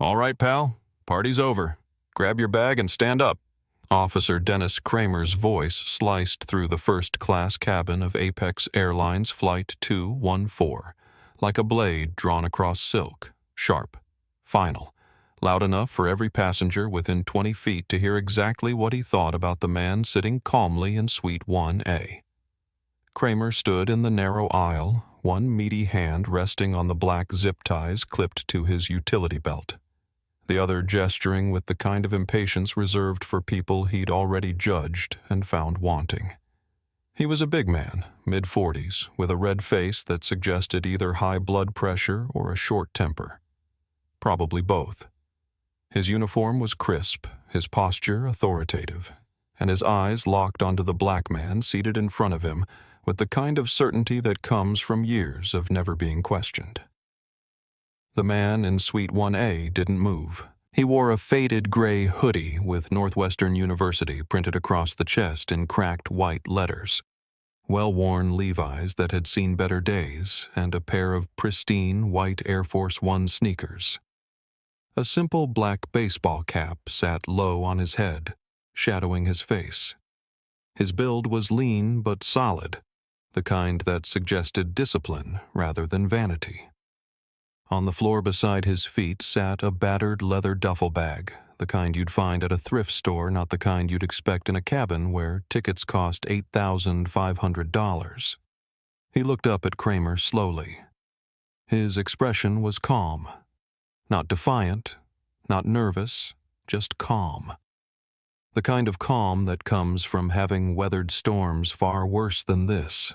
All right, pal. Party's over. Grab your bag and stand up. Officer Dennis Kramer's voice sliced through the first-class cabin of Apex Airlines Flight 214, like a blade drawn across silk, sharp, final, loud enough for every passenger within 20 feet to hear exactly what he thought about the man sitting calmly in Suite 1A. Kramer stood in the narrow aisle, one meaty hand resting on the black zip ties clipped to his utility belt, the other gesturing with the kind of impatience reserved for people he'd already judged and found wanting. He was a big man, mid-40s, with a red face that suggested either high blood pressure or a short temper. Probably both. His uniform was crisp, his posture authoritative, and his eyes locked onto the black man seated in front of him with the kind of certainty that comes from years of never being questioned. The man in Suite 1A didn't move. He wore a faded gray hoodie with Northwestern University printed across the chest in cracked white letters, well-worn Levi's that had seen better days, and a pair of pristine white Air Force One sneakers. A simple black baseball cap sat low on his head, shadowing his face. His build was lean but solid, the kind that suggested discipline rather than vanity. On the floor beside his feet sat a battered leather duffel bag, the kind you'd find at a thrift store, not the kind you'd expect in a cabin where tickets cost $8,500. He looked up at Kramer slowly. His expression was calm. Not defiant, not nervous, just calm. The kind of calm that comes from having weathered storms far worse than this.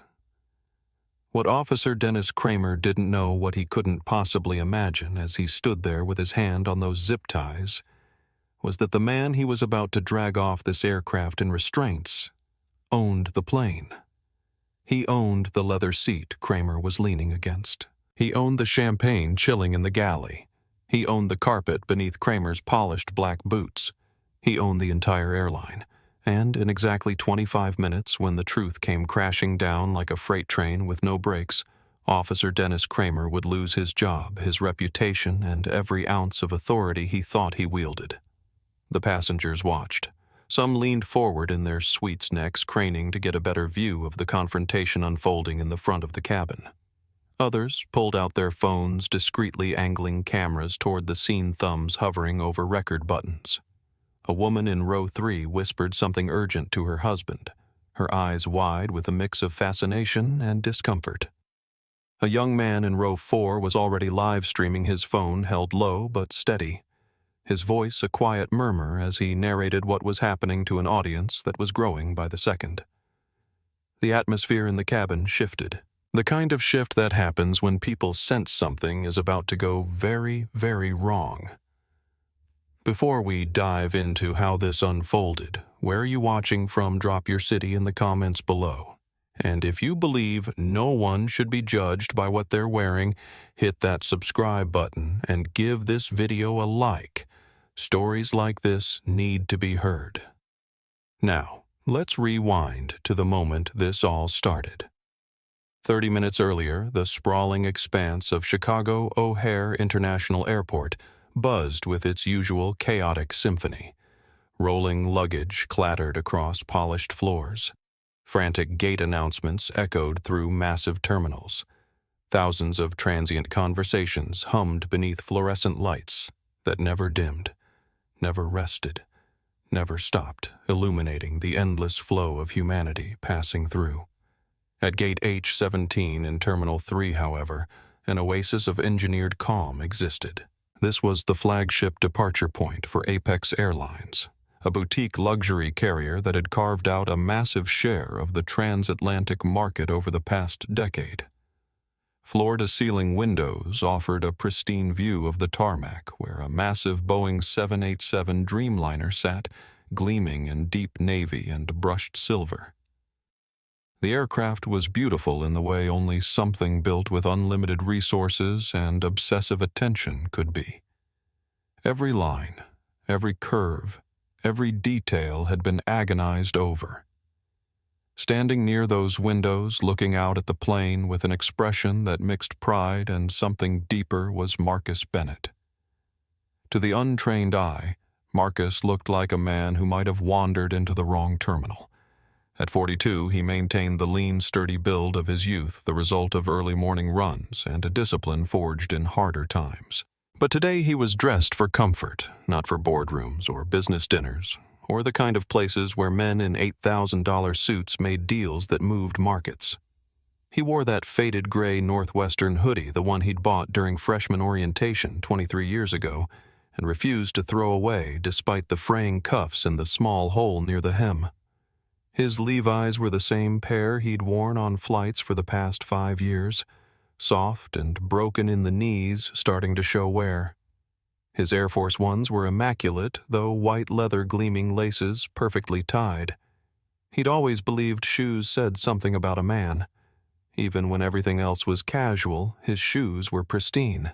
What Officer Dennis Kramer didn't know, what he couldn't possibly imagine as he stood there with his hand on those zip ties, was that the man he was about to drag off this aircraft in restraints owned the plane. He owned the leather seat Kramer was leaning against. He owned the champagne chilling in the galley. He owned the carpet beneath Kramer's polished black boots. He owned the entire airline. And in exactly 25 minutes, when the truth came crashing down like a freight train with no brakes, Officer Dennis Kramer would lose his job, his reputation, and every ounce of authority he thought he wielded. The passengers watched. Some leaned forward in their suites' necks, craning to get a better view of the confrontation unfolding in the front of the cabin. Others pulled out their phones, discreetly angling cameras toward the scene thumbs hovering over record buttons. A woman in row 3 whispered something urgent to her husband, her eyes wide with a mix of fascination and discomfort. A young man in row 4 was already live-streaming his phone, held low but steady, his voice a quiet murmur as he narrated what was happening to an audience that was growing by the second. The atmosphere in the cabin shifted, the kind of shift that happens when people sense something is about to go very, very wrong. Before we dive into how this unfolded, where are you watching from? Drop your city in the comments below. And if you believe no one should be judged by what they're wearing, hit that subscribe button and give this video a like. Stories like this need to be heard. Now, let's rewind to the moment this all started. 30 minutes earlier, the sprawling expanse of Chicago O'Hare International Airport buzzed with its usual chaotic symphony. Rolling luggage clattered across polished floors. Frantic gate announcements echoed through massive terminals. Thousands of transient conversations hummed beneath fluorescent lights that never dimmed, never rested, never stopped, illuminating the endless flow of humanity passing through. At Gate H-17 in Terminal 3, however, an oasis of engineered calm existed. This was the flagship departure point for Apex Airlines, a boutique luxury carrier that had carved out a massive share of the transatlantic market over the past decade. Floor-to-ceiling windows offered a pristine view of the tarmac where a massive Boeing 787 Dreamliner sat, gleaming in deep navy and brushed silver. The aircraft was beautiful in the way only something built with unlimited resources and obsessive attention could be. Every line, every curve, every detail had been agonized over. Standing near those windows, looking out at the plane with an expression that mixed pride and something deeper, was Marcus Bennett. To the untrained eye, Marcus looked like a man who might have wandered into the wrong terminal. At 42, he maintained the lean, sturdy build of his youth, the result of early morning runs and a discipline forged in harder times. But today he was dressed for comfort, not for boardrooms or business dinners, or the kind of places where men in $8,000 suits made deals that moved markets. He wore that faded gray Northwestern hoodie, the one he'd bought during freshman orientation 23 years ago, and refused to throw away despite the fraying cuffs and the small hole near the hem. His Levi's were the same pair he'd worn on flights for the past 5 years, soft and broken in the knees, starting to show wear. His Air Force Ones were immaculate, though white leather gleaming laces perfectly tied. He'd always believed shoes said something about a man. Even when everything else was casual, his shoes were pristine.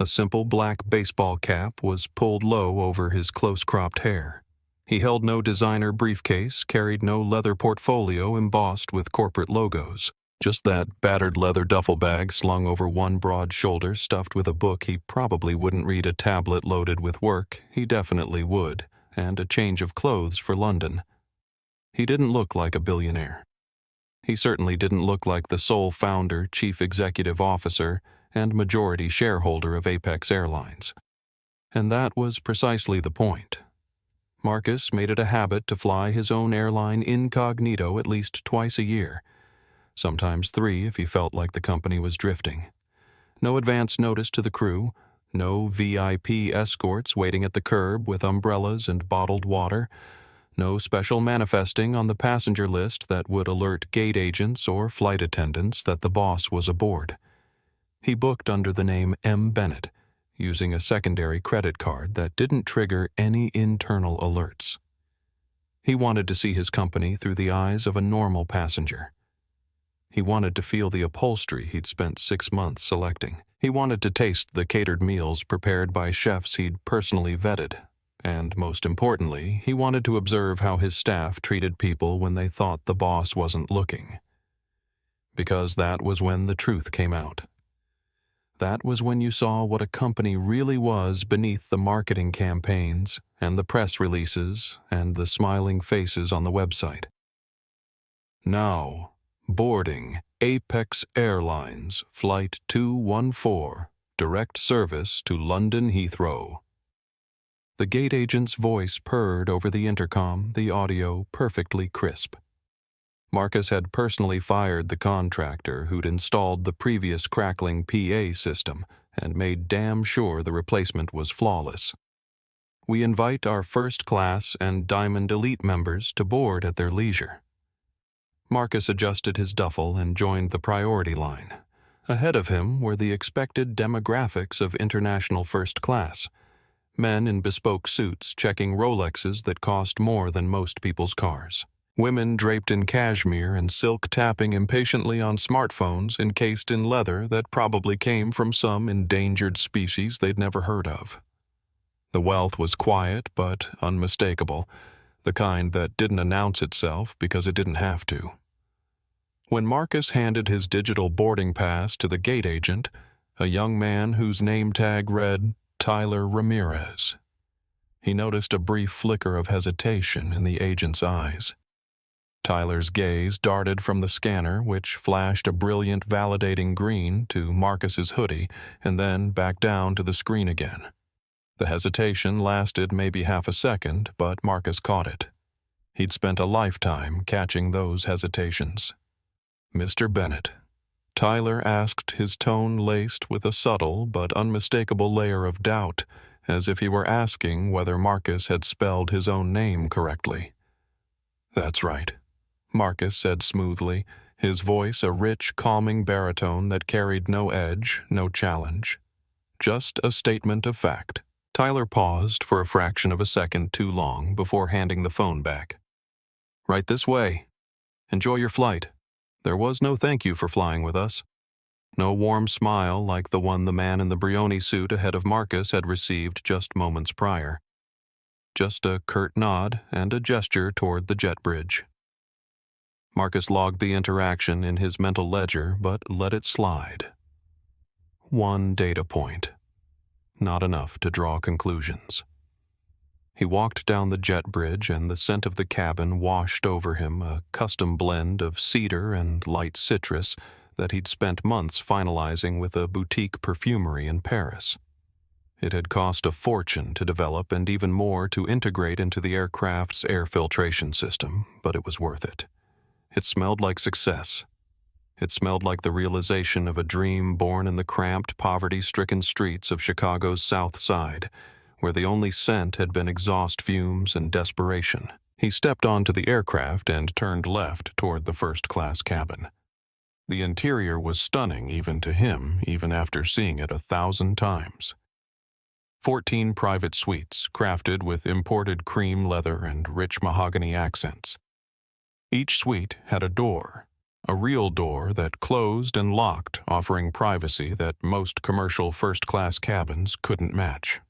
A simple black baseball cap was pulled low over his close-cropped hair. He held no designer briefcase, carried no leather portfolio embossed with corporate logos, just that battered leather duffel bag slung over one broad shoulder stuffed with a book he probably wouldn't read, a tablet loaded with work he definitely would, and a change of clothes for London. He didn't look like a billionaire. He certainly didn't look like the sole founder, chief executive officer, and majority shareholder of Apex Airlines. And that was precisely the point. Marcus made it a habit to fly his own airline incognito at least twice a year, sometimes 3 if he felt like the company was drifting. No advance notice to the crew, no VIP escorts waiting at the curb with umbrellas and bottled water, no special manifesting on the passenger list that would alert gate agents or flight attendants that the boss was aboard. He booked under the name M. Bennett, using a secondary credit card that didn't trigger any internal alerts. He wanted to see his company through the eyes of a normal passenger. He wanted to feel the upholstery he'd spent 6 months selecting. He wanted to taste the catered meals prepared by chefs he'd personally vetted. And most importantly, he wanted to observe how his staff treated people when they thought the boss wasn't looking. Because that was when the truth came out. That was when you saw what a company really was beneath the marketing campaigns and the press releases and the smiling faces on the website. Now, boarding Apex Airlines Flight 214, direct service to London Heathrow. The gate agent's voice purred over the intercom, the audio perfectly crisp. Marcus had personally fired the contractor who'd installed the previous crackling PA system and made damn sure the replacement was flawless. We invite our first class and Diamond Elite members to board at their leisure. Marcus adjusted his duffel and joined the priority line. Ahead of him were the expected demographics of international first class. Men in bespoke suits checking Rolexes that cost more than most people's cars. Women draped in cashmere and silk tapping impatiently on smartphones encased in leather that probably came from some endangered species they'd never heard of. The wealth was quiet but unmistakable, the kind that didn't announce itself because it didn't have to. When Marcus handed his digital boarding pass to the gate agent, a young man whose name tag read Tyler Ramirez, he noticed a brief flicker of hesitation in the agent's eyes. Tyler's gaze darted from the scanner, which flashed a brilliant validating green, to Marcus's hoodie, and then back down to the screen again. The hesitation lasted maybe half a second, but Marcus caught it. He'd spent a lifetime catching those hesitations. "Mr. Bennett," Tyler asked, his tone laced with a subtle but unmistakable layer of doubt, as if he were asking whether Marcus had spelled his own name correctly. "That's right," Marcus said smoothly, his voice a rich, calming baritone that carried no edge, no challenge. Just a statement of fact. Tyler paused for a fraction of a second too long before handing the phone back. "Right this way. Enjoy your flight. There was no thank you for flying with us." No warm smile like the one the man in the Brioni suit ahead of Marcus had received just moments prior. Just a curt nod and a gesture toward the jet bridge. Marcus logged the interaction in his mental ledger, but let it slide. One data point. not enough to draw conclusions. He walked down the jet bridge, and the scent of the cabin washed over him, a custom blend of cedar and light citrus that he'd spent months finalizing with a boutique perfumery in Paris. It had cost a fortune to develop and even more to integrate into the aircraft's air filtration system, but it was worth it. It smelled like success. It smelled like the realization of a dream born in the cramped, poverty-stricken streets of Chicago's South Side, where the only scent had been exhaust fumes and desperation. He stepped onto the aircraft and turned left toward the first-class cabin. The interior was stunning even to him, even after seeing it 1,000 times. 14 private suites, crafted with imported cream leather and rich mahogany accents. Each suite had a door, a real door that closed and locked, offering privacy that most commercial first-class cabins couldn't match.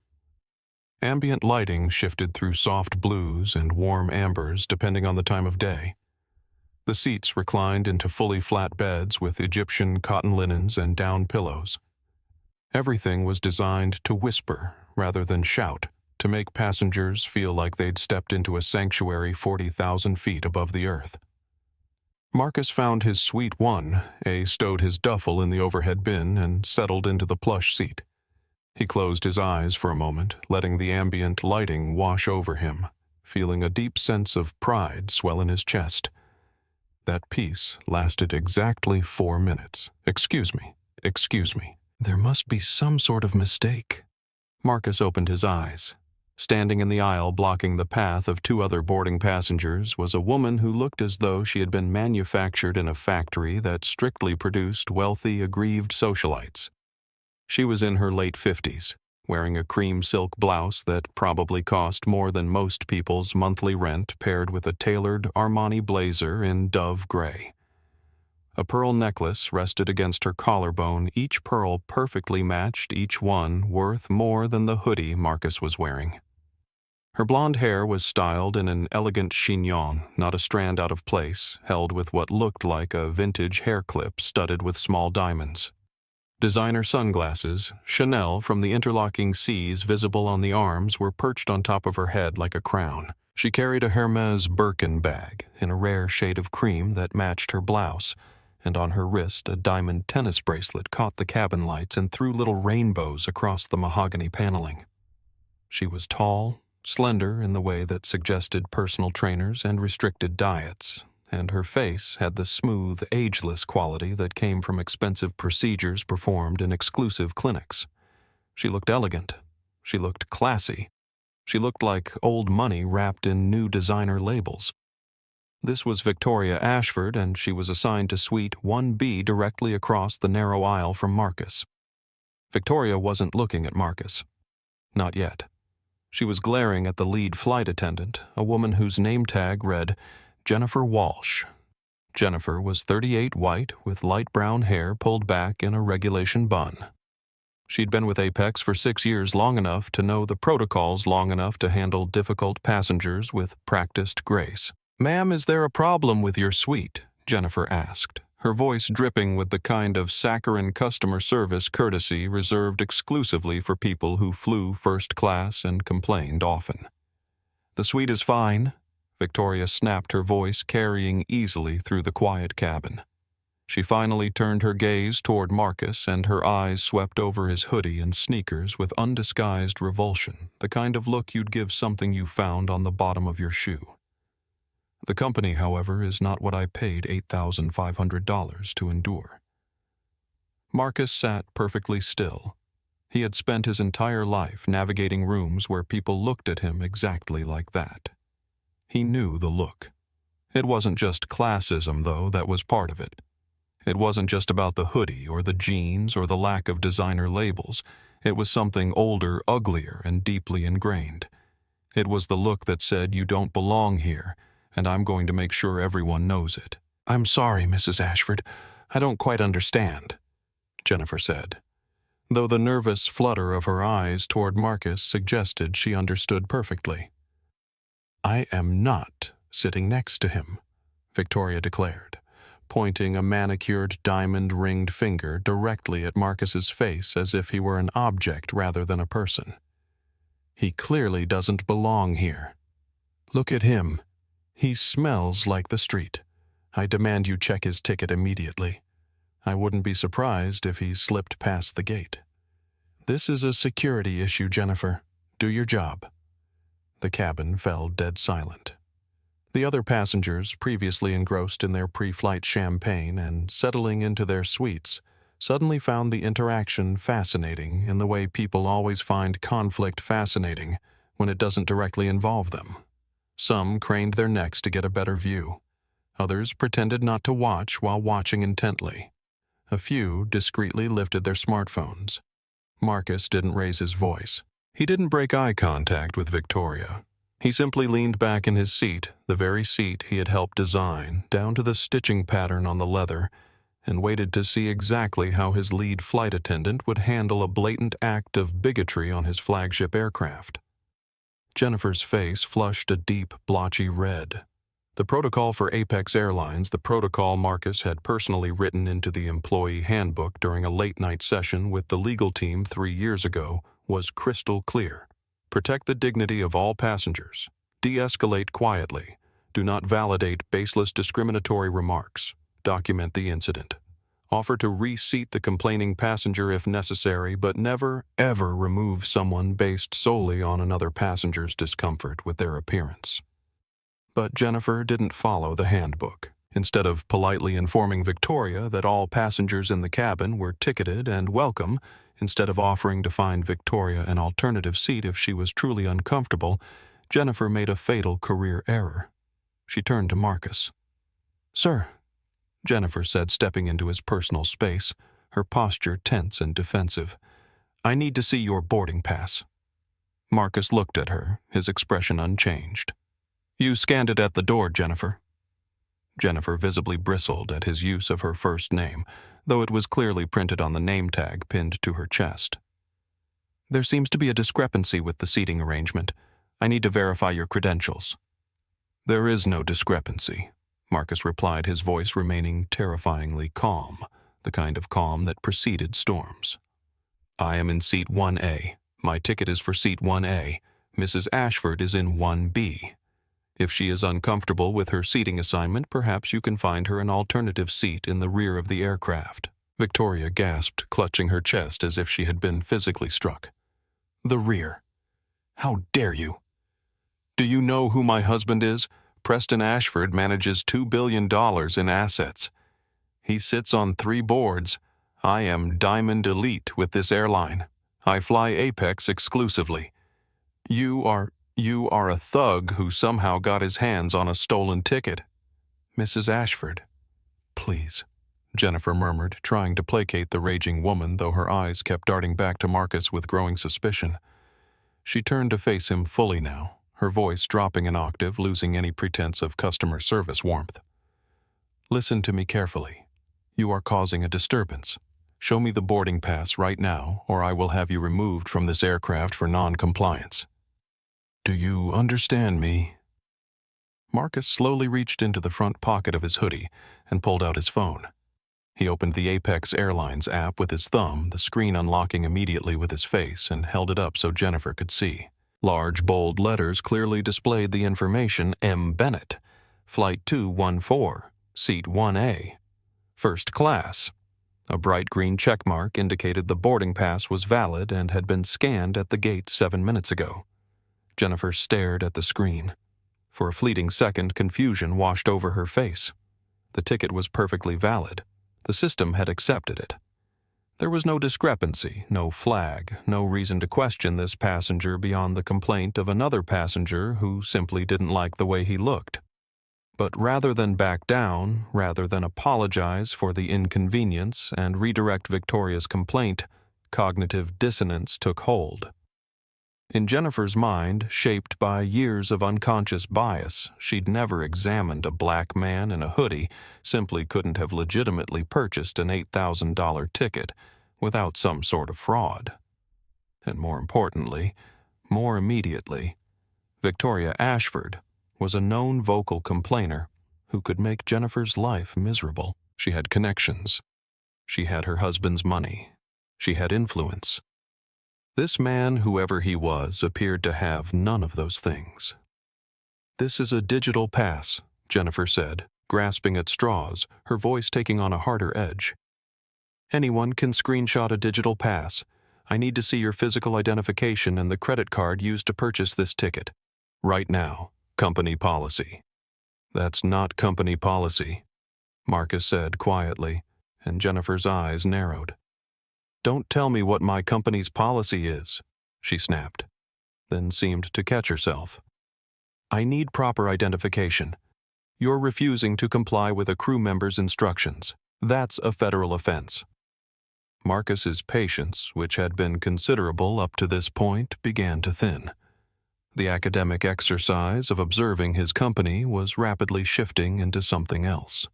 Ambient lighting shifted through soft blues and warm ambers depending on the time of day. The seats reclined into fully flat beds with Egyptian cotton linens and down pillows. Everything was designed to whisper rather than shout, to make passengers feel like they'd stepped into a sanctuary 40,000 feet above the earth. Marcus found his Suite 1, stowed his duffel in the overhead bin, and settled into the plush seat. He closed his eyes for a moment, letting the ambient lighting wash over him, feeling a deep sense of pride swell in his chest. That peace lasted exactly 4 minutes. Excuse me. There must be some sort of mistake. Marcus opened his eyes. Standing in the aisle blocking the path of 2 other boarding passengers was a woman who looked as though she had been manufactured in a factory that strictly produced wealthy, aggrieved socialites. She was in her late 50s, wearing a cream silk blouse that probably cost more than most people's monthly rent, paired with a tailored Armani blazer in dove gray. A pearl necklace rested against her collarbone, each pearl perfectly matched, each one worth more than the hoodie Marcus was wearing. Her blonde hair was styled in an elegant chignon, not a strand out of place, held with what looked like a vintage hair clip studded with small diamonds. Designer sunglasses, Chanel from the interlocking C's visible on the arms, were perched on top of her head like a crown. She carried a Hermes Birkin bag in a rare shade of cream that matched her blouse, and on her wrist a diamond tennis bracelet caught the cabin lights and threw little rainbows across the mahogany paneling. She was tall, slender in the way that suggested personal trainers and restricted diets, and her face had the smooth, ageless quality that came from expensive procedures performed in exclusive clinics. She looked elegant. She looked classy. She looked like old money wrapped in new designer labels. This was Victoria Ashford, and she was assigned to Suite 1B directly across the narrow aisle from Marcus. Victoria wasn't looking at Marcus. Not yet. She was glaring at the lead flight attendant, a woman whose name tag read Jennifer Walsh. Jennifer was 38, white, with light brown hair pulled back in a regulation bun. She'd been with Apex for 6 years, long enough to know the protocols, long enough to handle difficult passengers with practiced grace. "Ma'am, is there a problem with your suite?" Jennifer asked, her voice dripping with the kind of saccharine customer service courtesy reserved exclusively for people who flew first class and complained often. "The suite is fine," Victoria snapped, her voice carrying easily through the quiet cabin. She finally turned her gaze toward Marcus, and her eyes swept over his hoodie and sneakers with undisguised revulsion, the kind of look you'd give something you found on the bottom of your shoe. "The company, however, is not what I paid $8,500 to endure." Marcus sat perfectly still. He had spent his entire life navigating rooms where people looked at him exactly like that. He knew the look. It wasn't just classism, though, that was part of it. It wasn't just about the hoodie or the jeans or the lack of designer labels. It was something older, uglier, and deeply ingrained. It was the look that said, "You don't belong here, and I'm going to make sure everyone knows it." "I'm sorry, Mrs. Ashford. I don't quite understand," Jennifer said, though the nervous flutter of her eyes toward Marcus suggested she understood perfectly. "I am not sitting next to him," Victoria declared. pointing a manicured diamond-ringed finger directly at Marcus's face as if he were an object rather than a person. He clearly doesn't belong here. Look at him. He smells like the street. I demand you check his ticket immediately. I wouldn't be surprised if he slipped past the gate. This is a security issue, Jennifer. Do your job. The cabin fell dead silent. The other passengers, previously engrossed in their pre-flight champagne and settling into their suites, suddenly found the interaction fascinating in the way people always find conflict fascinating when it doesn't directly involve them. Some craned their necks to get a better view. Others pretended not to watch while watching intently. A few discreetly lifted their smartphones. Marcus didn't raise his voice. He didn't break eye contact with Victoria. He simply leaned back in his seat, the very seat he had helped design, down to the stitching pattern on the leather, and waited to see exactly how his lead flight attendant would handle a blatant act of bigotry on his flagship aircraft. Jennifer's face flushed a deep, blotchy red. The protocol for Apex Airlines, the protocol Marcus had personally written into the employee handbook during a late-night session with the legal team 3 years ago, was crystal clear. Protect the dignity of all passengers. De-escalate quietly. Do not validate baseless discriminatory remarks. Document the incident. Offer to reseat the complaining passenger if necessary, but never, ever remove someone based solely on another passenger's discomfort with their appearance. But Jennifer didn't follow the handbook. Instead of politely informing Victoria that all passengers in the cabin were ticketed and welcome, instead of offering to find Victoria an alternative seat if she was truly uncomfortable, Jennifer made a fatal career error. She turned to Marcus. "Sir," Jennifer said, stepping into his personal space, her posture tense and defensive, "I need to see your boarding pass." Marcus looked at her, his expression unchanged. "You scanned it at the door, Jennifer." Jennifer visibly bristled at his use of her first name, though it was clearly printed on the name tag pinned to her chest. "There seems to be a discrepancy with the seating arrangement. I need to verify your credentials." "There is no discrepancy," Marcus replied, his voice remaining terrifyingly calm, the kind of calm that preceded storms. "I am in seat 1A. My ticket is for seat 1A. Mrs. Ashford is in 1B. If she is uncomfortable with her seating assignment, perhaps you can find her an alternative seat in the rear of the aircraft." Victoria gasped, clutching her chest as if she had been physically struck. "The rear? How dare you? Do you know who my husband is? Preston Ashford manages $2 billion in assets. He sits on 3 boards. I am Diamond Elite with this airline. I fly Apex exclusively. You are a thug who somehow got his hands on a stolen ticket." "Mrs. Ashford, please," Jennifer murmured, trying to placate the raging woman, though her eyes kept darting back to Marcus with growing suspicion. She turned to face him fully now, her voice dropping an octave, losing any pretense of customer service warmth. "Listen to me carefully. You are causing a disturbance. Show me the boarding pass right now, or I will have you removed from this aircraft for non-compliance. Do you understand me?" Marcus slowly reached into the front pocket of his hoodie and pulled out his phone. He opened the Apex Airlines app with his thumb, the screen unlocking immediately with his face, and held it up so Jennifer could see. Large, bold letters clearly displayed the information: M. Bennett, Flight 214, Seat 1A, First Class. A bright green checkmark indicated the boarding pass was valid and had been scanned at the gate 7 minutes ago. Jennifer stared at the screen. For a fleeting second, confusion washed over her face. The ticket was perfectly valid. The system had accepted it. There was no discrepancy, no flag, no reason to question this passenger beyond the complaint of another passenger who simply didn't like the way he looked. But rather than back down, rather than apologize for the inconvenience and redirect Victoria's complaint, cognitive dissonance took hold. In Jennifer's mind, shaped by years of unconscious bias, she'd never examined a black man in a hoodie, simply couldn't have legitimately purchased an $8,000 ticket without some sort of fraud. And more importantly, more immediately, Victoria Ashford was a known vocal complainer who could make Jennifer's life miserable. She had connections. She had her husband's money. She had influence. This man, whoever he was, appeared to have none of those things. "This is a digital pass," Jennifer said, grasping at straws, her voice taking on a harder edge. "Anyone can screenshot a digital pass. I need to see your physical identification and the credit card used to purchase this ticket. Right now. Company policy." "That's not company policy," Marcus said quietly, and Jennifer's eyes narrowed. "Don't tell me what my company's policy is," she snapped, then seemed to catch herself. "I need proper identification. You're refusing to comply with a crew member's instructions. That's a federal offense." Marcus's patience, which had been considerable up to this point, began to thin. The academic exercise of observing his company was rapidly shifting into something else.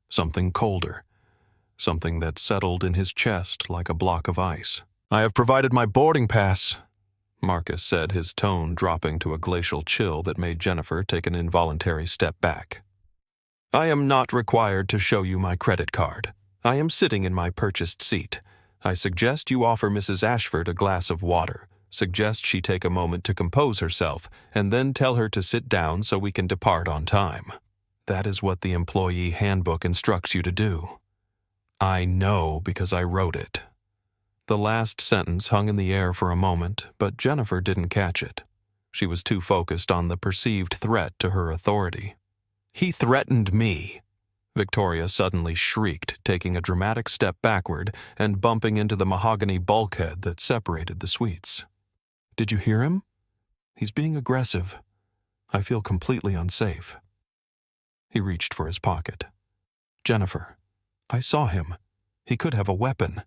Something colder. Something that settled in his chest like a block of ice. "I have provided my boarding pass," Marcus said, his tone dropping to a glacial chill that made Jennifer take an involuntary step back. "I am not required to show you my credit card. I am sitting in my purchased seat. I suggest you offer Mrs. Ashford a glass of water. Suggest she take a moment to compose herself, and then tell her to sit down so we can depart on time. That is what the employee handbook instructs you to do." "I know because I wrote it." The last sentence hung in the air for a moment, but Jennifer didn't catch it. She was too focused on the perceived threat to her authority. "He threatened me," Victoria suddenly shrieked, taking a dramatic step backward and bumping into the mahogany bulkhead that separated the suites. "Did you hear him? He's being aggressive. I feel completely unsafe." He reached for his pocket. "Jennifer, I saw him. He could have a weapon.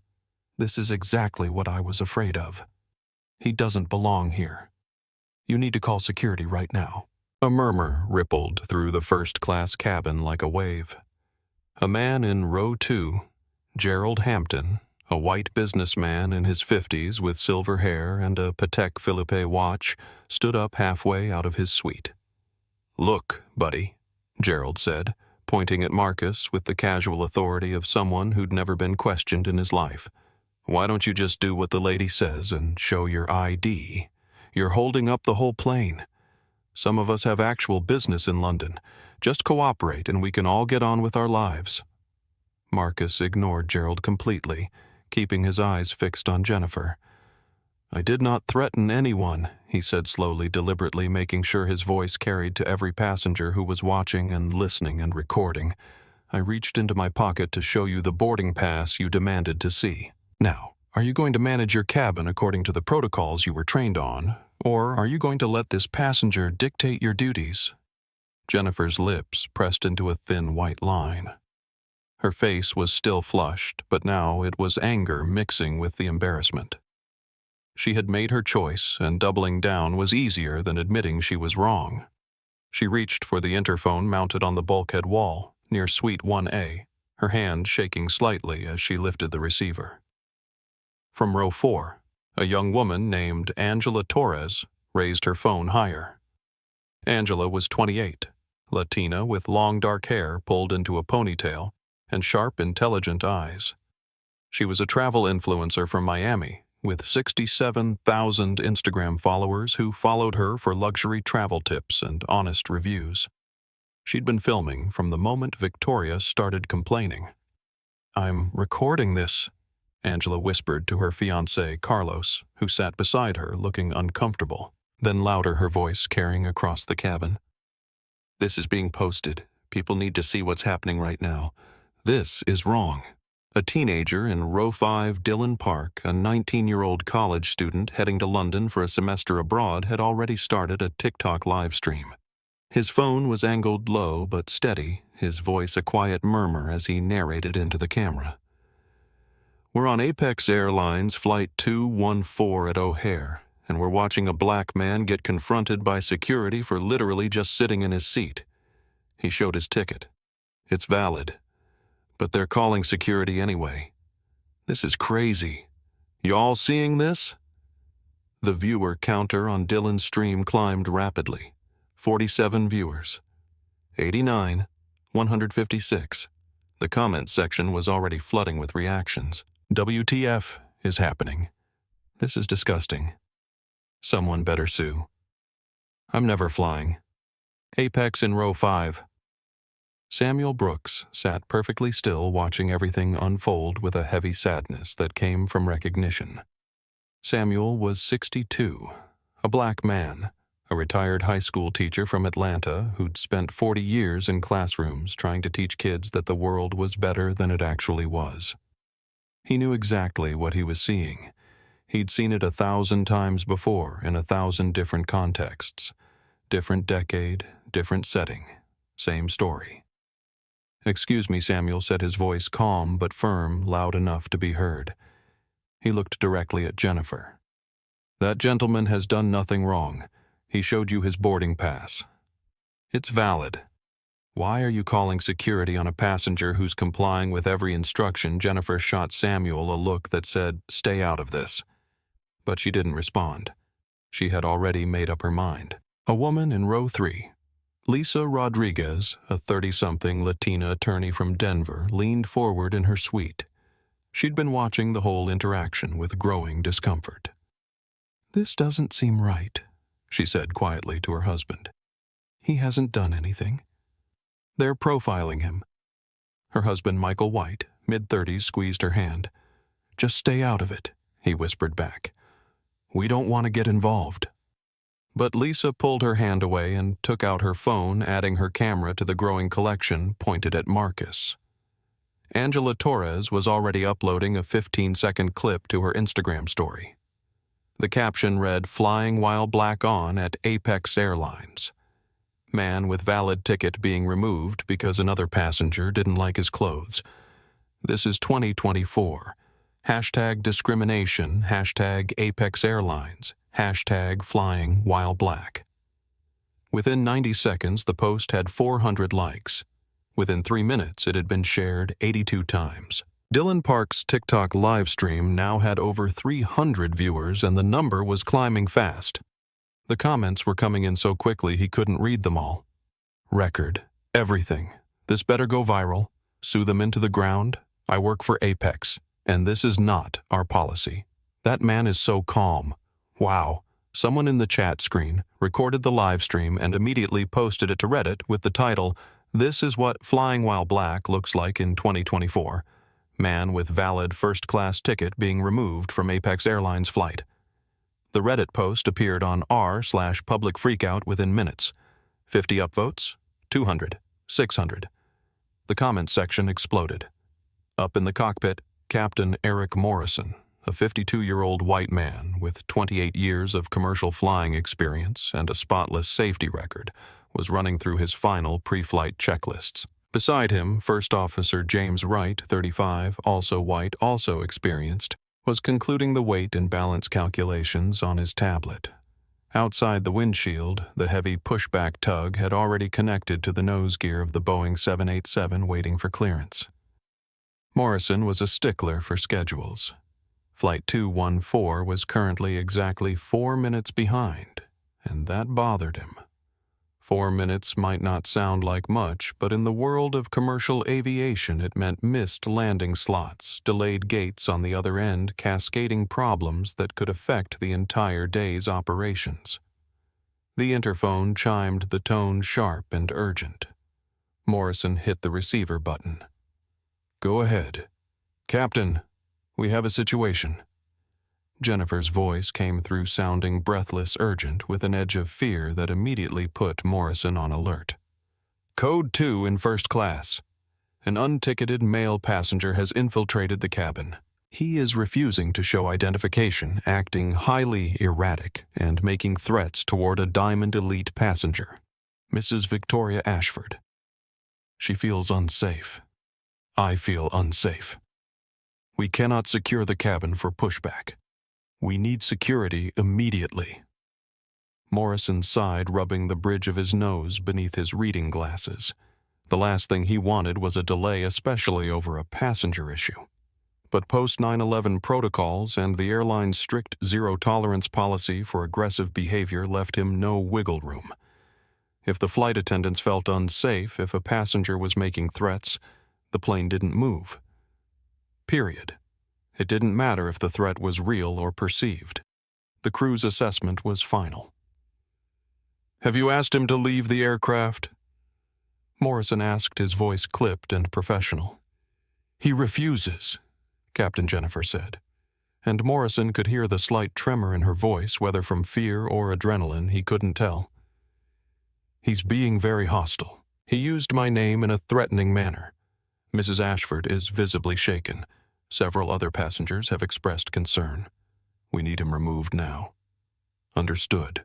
This is exactly what I was afraid of. He doesn't belong here. You need to call security right now." A murmur rippled through the first-class cabin like a wave. A man in row 2, Gerald Hampton, a white businessman in his 50s with silver hair and a Patek Philippe watch, stood up halfway out of his suite. "Look, buddy," Gerald said, pointing at Marcus with the casual authority of someone who'd never been questioned in his life. "Why don't you just do what the lady says and show your ID? You're holding up the whole plane. Some of us have actual business in London. Just cooperate and we can all get on with our lives." Marcus ignored Gerald completely, keeping his eyes fixed on Jennifer. "I did not threaten anyone," he said slowly, deliberately making sure his voice carried to every passenger who was watching and listening and recording. "I reached into my pocket to show you the boarding pass you demanded to see. Now, are you going to manage your cabin according to the protocols you were trained on, or are you going to let this passenger dictate your duties?" Jennifer's lips pressed into a thin white line. Her face was still flushed, but now it was anger mixing with the embarrassment. She had made her choice, and doubling down was easier than admitting she was wrong. She reached for the interphone mounted on the bulkhead wall, near Suite 1A, her hand shaking slightly as she lifted the receiver. From row 4, a young woman named Angela Torres raised her phone higher. Angela was 28, Latina with long dark hair pulled into a ponytail and sharp, intelligent eyes. She was a travel influencer from Miami with 67,000 Instagram followers who followed her for luxury travel tips and honest reviews. She'd been filming from the moment Victoria started complaining. "I'm recording this," Angela whispered to her fiancé, Carlos, who sat beside her looking uncomfortable. Then louder, her voice carrying across the cabin. "This is being posted. People need to see what's happening right now. This is wrong." A teenager in row 5 Dillon Park, a 19-year-old college student heading to London for a semester abroad, had already started a TikTok live stream. His phone was angled low but steady, his voice a quiet murmur as he narrated into the camera. "We're on Apex Airlines Flight 214 at O'Hare, and we're watching a black man get confronted by security for literally just sitting in his seat. He showed his ticket. It's valid. But they're calling security anyway. This is crazy. Y'all seeing this?" The viewer counter on Dillon's stream climbed rapidly. 47 viewers. 89, 156. The comments section was already flooding with reactions. WTF is happening. This is disgusting. Someone better sue. I'm never flying. Apex in row 5. Samuel Brooks sat perfectly still, watching everything unfold with a heavy sadness that came from recognition. Samuel was 62, a black man, a retired high school teacher from Atlanta who'd spent 40 years in classrooms trying to teach kids that the world was better than it actually was. He knew exactly what he was seeing. He'd seen it 1,000 times before in 1,000 different contexts. Different decade, different setting, same story. "Excuse me," Samuel said, his voice calm but firm, loud enough to be heard. He looked directly at Jennifer. "That gentleman has done nothing wrong. He showed you his boarding pass. It's valid. Why are you calling security on a passenger who's complying with every instruction?" Jennifer shot Samuel a look that said, "Stay out of this." But she didn't respond. She had already made up her mind. A woman in row 3. Lisa Rodriguez, a 30-something Latina attorney from Denver, leaned forward in her suite. She'd been watching the whole interaction with growing discomfort. "This doesn't seem right," she said quietly to her husband. "He hasn't done anything. They're profiling him." Her husband, Michael White, mid-30s, squeezed her hand. "Just stay out of it," he whispered back. "We don't want to get involved." But Lisa pulled her hand away and took out her phone, adding her camera to the growing collection pointed at Marcus. Angela Torres was already uploading a 15-second clip to her Instagram story. The caption read, "Flying while black on at Apex Airlines. Man with valid ticket being removed because another passenger didn't like his clothes. This is 2024. Hashtag discrimination, hashtag Apex Airlines, hashtag flying while black." Within 90 seconds, the post had 400 likes. Within 3 minutes, it had been shared 82 times. Dylan Park's TikTok live stream now had over 300 viewers, and the number was climbing fast. The comments were coming in so quickly he couldn't read them all. "Record. Everything. This better go viral. Sue them into the ground. I work for Apex, and this is not our policy. That man is so calm. Wow." Someone in the chat screen recorded the live stream and immediately posted it to Reddit with the title, "This is what flying while black looks like in 2024. Man with valid first-class ticket being removed from Apex Airlines flight." The Reddit post appeared on r/public freakout within minutes. 50 upvotes, 200, 600. The comments section exploded. Up in the cockpit, Captain Eric Morrison, a 52-year-old white man with 28 years of commercial flying experience and a spotless safety record, was running through his final pre-flight checklists. Beside him, First Officer James Wright, 35, also white, also experienced, was concluding the weight and balance calculations on his tablet. Outside the windshield, the heavy pushback tug had already connected to the nose gear of the Boeing 787 waiting for clearance. Morrison was a stickler for schedules. Flight 214 was currently exactly 4 minutes behind, and that bothered him. 4 minutes might not sound like much, but in the world of commercial aviation it meant missed landing slots, delayed gates on the other end, cascading problems that could affect the entire day's operations. The interphone chimed the tone sharp and urgent. Morrison hit the receiver button. "Go ahead. Captain, we have a situation." Jennifer's voice came through sounding breathless, urgent, with an edge of fear that immediately put Morrison on alert. "Code 2 in first class. An unticketed male passenger has infiltrated the cabin. He is refusing to show identification, acting highly erratic, and making threats toward a Diamond Elite passenger, Mrs. Victoria Ashford. She feels unsafe. I feel unsafe. We cannot secure the cabin for pushback. We need security immediately." Morrison sighed, rubbing the bridge of his nose beneath his reading glasses. The last thing he wanted was a delay, especially over a passenger issue. But post-9/11 protocols and the airline's strict zero-tolerance policy for aggressive behavior left him no wiggle room. If the flight attendants felt unsafe if a passenger was making threats, The plane didn't move. Period. It didn't matter if the threat was real or perceived. The crew's assessment was final. "Have you asked him to leave the aircraft?" Morrison asked, his voice clipped and professional. "He refuses," Captain Jennifer said, and Morrison could hear the slight tremor in her voice, whether from fear or adrenaline, he couldn't tell. "He's being very hostile. He used my name in a threatening manner. Mrs. Ashford is visibly shaken. Several other passengers have expressed concern. We need him removed now." "Understood,"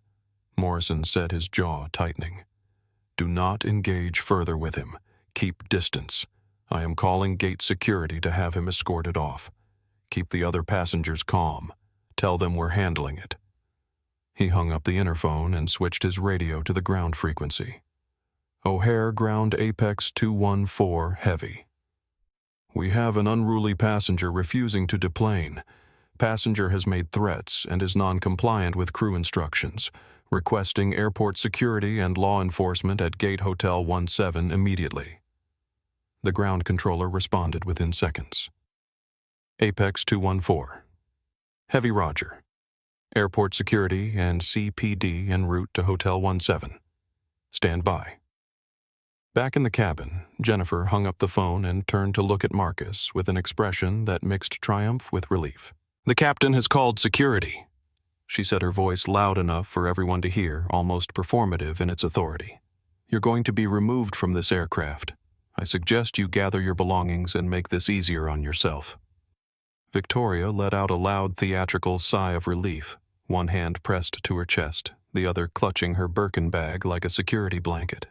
Morrison said, his jaw tightening. "Do not engage further with him. Keep distance. I am calling gate security to have him escorted off. Keep the other passengers calm. Tell them we're handling it." He hung up the interphone and switched his radio to the ground frequency. "O'Hare ground Apex 214 heavy. We have an unruly passenger refusing to deplane. Passenger has made threats and is non-compliant with crew instructions, requesting airport security and law enforcement at Gate Hotel 17 immediately." The ground controller responded within seconds. Apex 214. Heavy Roger. Airport security and CPD en route to Hotel 17. Stand by. Back in the cabin, Jennifer hung up the phone and turned to look at Marcus with an expression that mixed triumph with relief. "The captain has called security," she said, her voice loud enough for everyone to hear, almost performative in its authority. "You're going to be removed from this aircraft. I suggest you gather your belongings and make this easier on yourself." Victoria let out a loud theatrical sigh of relief, one hand pressed to her chest, the other clutching her Birkin bag like a security blanket.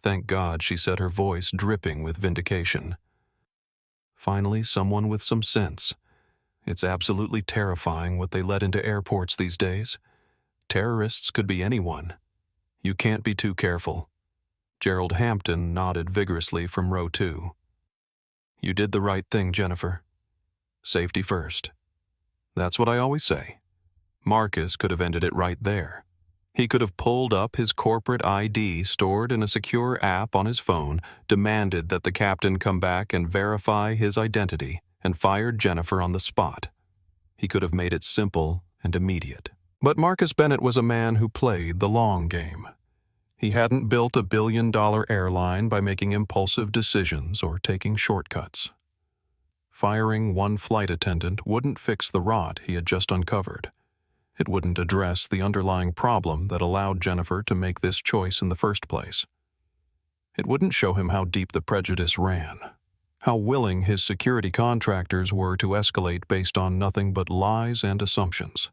"Thank God," she said, her voice dripping with vindication. "Finally, someone with some sense. It's absolutely terrifying what they let into airports these days. Terrorists could be anyone. You can't be too careful." Gerald Hampton nodded vigorously from row 2. "You did the right thing, Jennifer. Safety first. That's what I always say." Marcus could have ended it right there. He could have pulled up his corporate ID stored in a secure app on his phone, demanded that the captain come back and verify his identity, and fired Jennifer on the spot. He could have made it simple and immediate. But Marcus Bennett was a man who played the long game. He hadn't built a billion-dollar airline by making impulsive decisions or taking shortcuts. Firing one flight attendant wouldn't fix the rot he had just uncovered. It wouldn't address the underlying problem that allowed Jennifer to make this choice in the first place. It wouldn't show him how deep the prejudice ran, how willing his security contractors were to escalate based on nothing but lies and assumptions.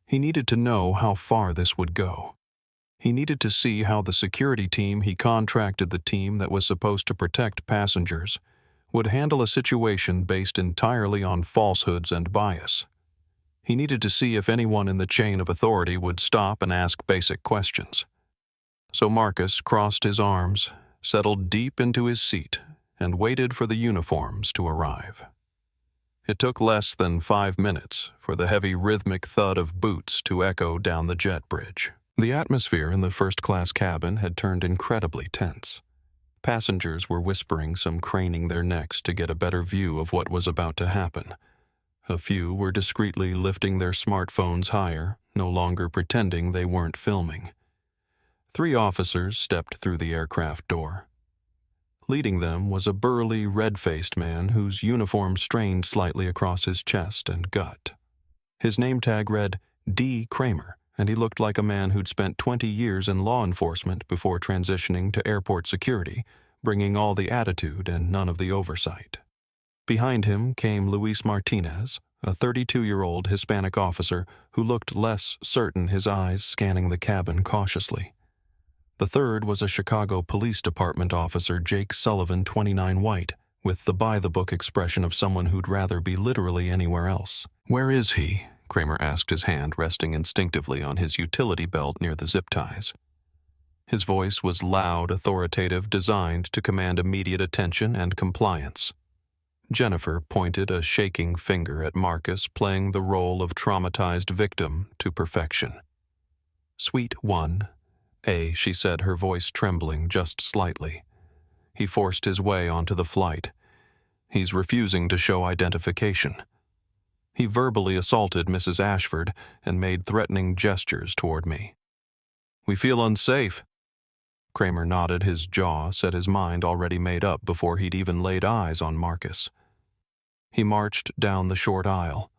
He needed to know how far this would go. He needed to see how the security team he contracted, the team that was supposed to protect passengers, would handle a situation based entirely on falsehoods and bias. He needed to see if anyone in the chain of authority would stop and ask basic questions. So Marcus crossed his arms, settled deep into his seat, and waited for the uniforms to arrive. It took less than 5 minutes for the heavy rhythmic thud of boots to echo down the jet bridge. The atmosphere in the first-class cabin had turned incredibly tense. Passengers were whispering, some craning their necks to get a better view of what was about to happen. A few were discreetly lifting their smartphones higher, no longer pretending they weren't filming. 3 officers stepped through the aircraft door. Leading them was a burly, red-faced man whose uniform strained slightly across his chest and gut. His name tag read D. Kramer, and he looked like a man who'd spent 20 years in law enforcement before transitioning to airport security, bringing all the attitude and none of the oversight. Behind him came Luis Martinez, a 32-year-old Hispanic officer who looked less certain, his eyes scanning the cabin cautiously. The third was a Chicago Police Department officer, Jake Sullivan, 29, white, with the by-the-book expression of someone who'd rather be literally anywhere else. "Where is he?" Kramer asked, his hand resting instinctively on his utility belt near the zip ties. His voice was loud, authoritative, designed to command immediate attention and compliance. Jennifer pointed a shaking finger at Marcus, playing the role of traumatized victim to perfection. "Suite 1A," she said, her voice trembling just slightly. He forced his way onto the flight, He's refusing to show identification. He verbally assaulted Mrs. Ashford and made threatening gestures toward me. We feel unsafe. Kramer nodded, his jaw set his mind already made up before he'd even laid eyes on Marcus. He marched down the short aisle,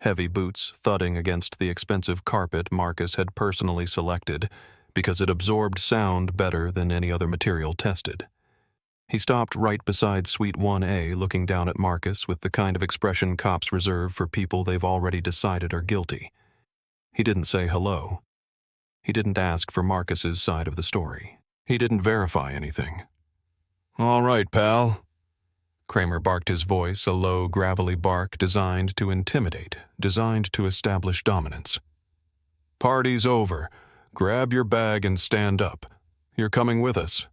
heavy boots thudding against the expensive carpet Marcus had personally selected because it absorbed sound better than any other material tested. He stopped right beside Suite 1A, looking down at Marcus with the kind of expression cops reserve for people they've already decided are guilty. He didn't say hello. He didn't ask for Marcus's side of the story. He didn't verify anything. "All right, pal." Kramer barked his voice, a low, gravelly bark designed to intimidate, designed to establish dominance. "Party's over. Grab your bag and stand up. You're coming with us."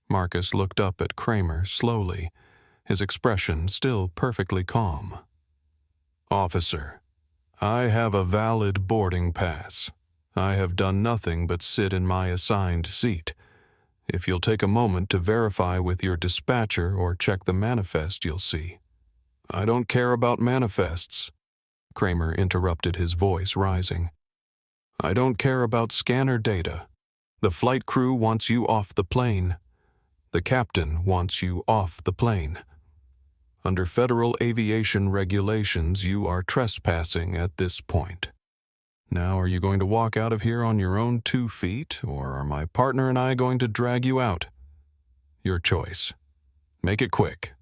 Marcus looked up at Kramer slowly, his expression still perfectly calm. "Officer, I have a valid boarding pass. I have done nothing but sit in my assigned seat. If you'll take a moment to verify with your dispatcher or check the manifest, you'll see." "I don't care about manifests," Kramer interrupted, his voice rising. "I don't care about scanner data. The flight crew wants you off the plane. The captain wants you off the plane. Under federal aviation regulations, you are trespassing at this point. Now, are you going to walk out of here on your own 2 feet, or are my partner and I going to drag you out? Your choice. Make it quick."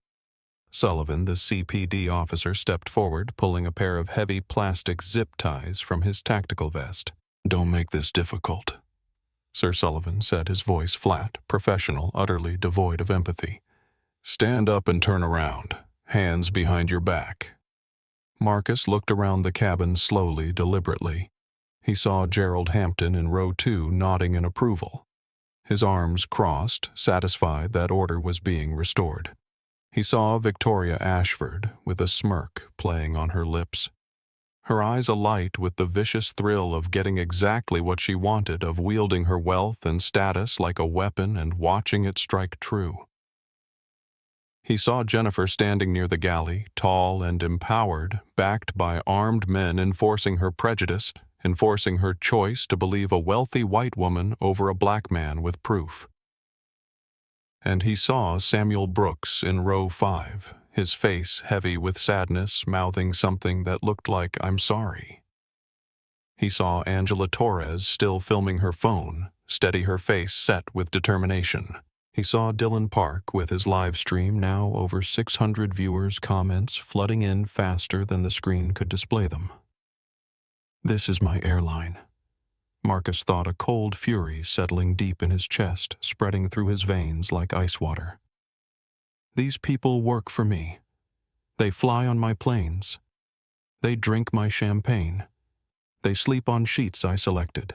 Sullivan, the CPD officer, stepped forward, pulling a pair of heavy plastic zip ties from his tactical vest. "Don't make this difficult," Sir Sullivan said, his voice flat, professional, utterly devoid of empathy. "Stand up and turn around, hands behind your back." Marcus looked around the cabin slowly, deliberately. He saw Gerald Hampton in row 2 nodding in approval. His arms crossed, satisfied that order was being restored. He saw Victoria Ashford with a smirk playing on her lips, her eyes alight with the vicious thrill of getting exactly what she wanted, of wielding her wealth and status like a weapon and watching it strike true. He saw Jennifer standing near the galley, tall and empowered, backed by armed men enforcing her prejudice, enforcing her choice to believe a wealthy white woman over a black man with proof. And he saw Samuel Brooks in row 5, his face heavy with sadness, mouthing something that looked like "I'm sorry." He saw Angela Torres still filming her phone, steady, her face set with determination. He saw Dylan Park with his live stream, now over 600 viewers' comments flooding in faster than the screen could display them. "This is my airline." Marcus thought, a cold fury settling deep in his chest, spreading through his veins like ice water. "These people work for me. They fly on my planes. They drink my champagne. They sleep on sheets I selected.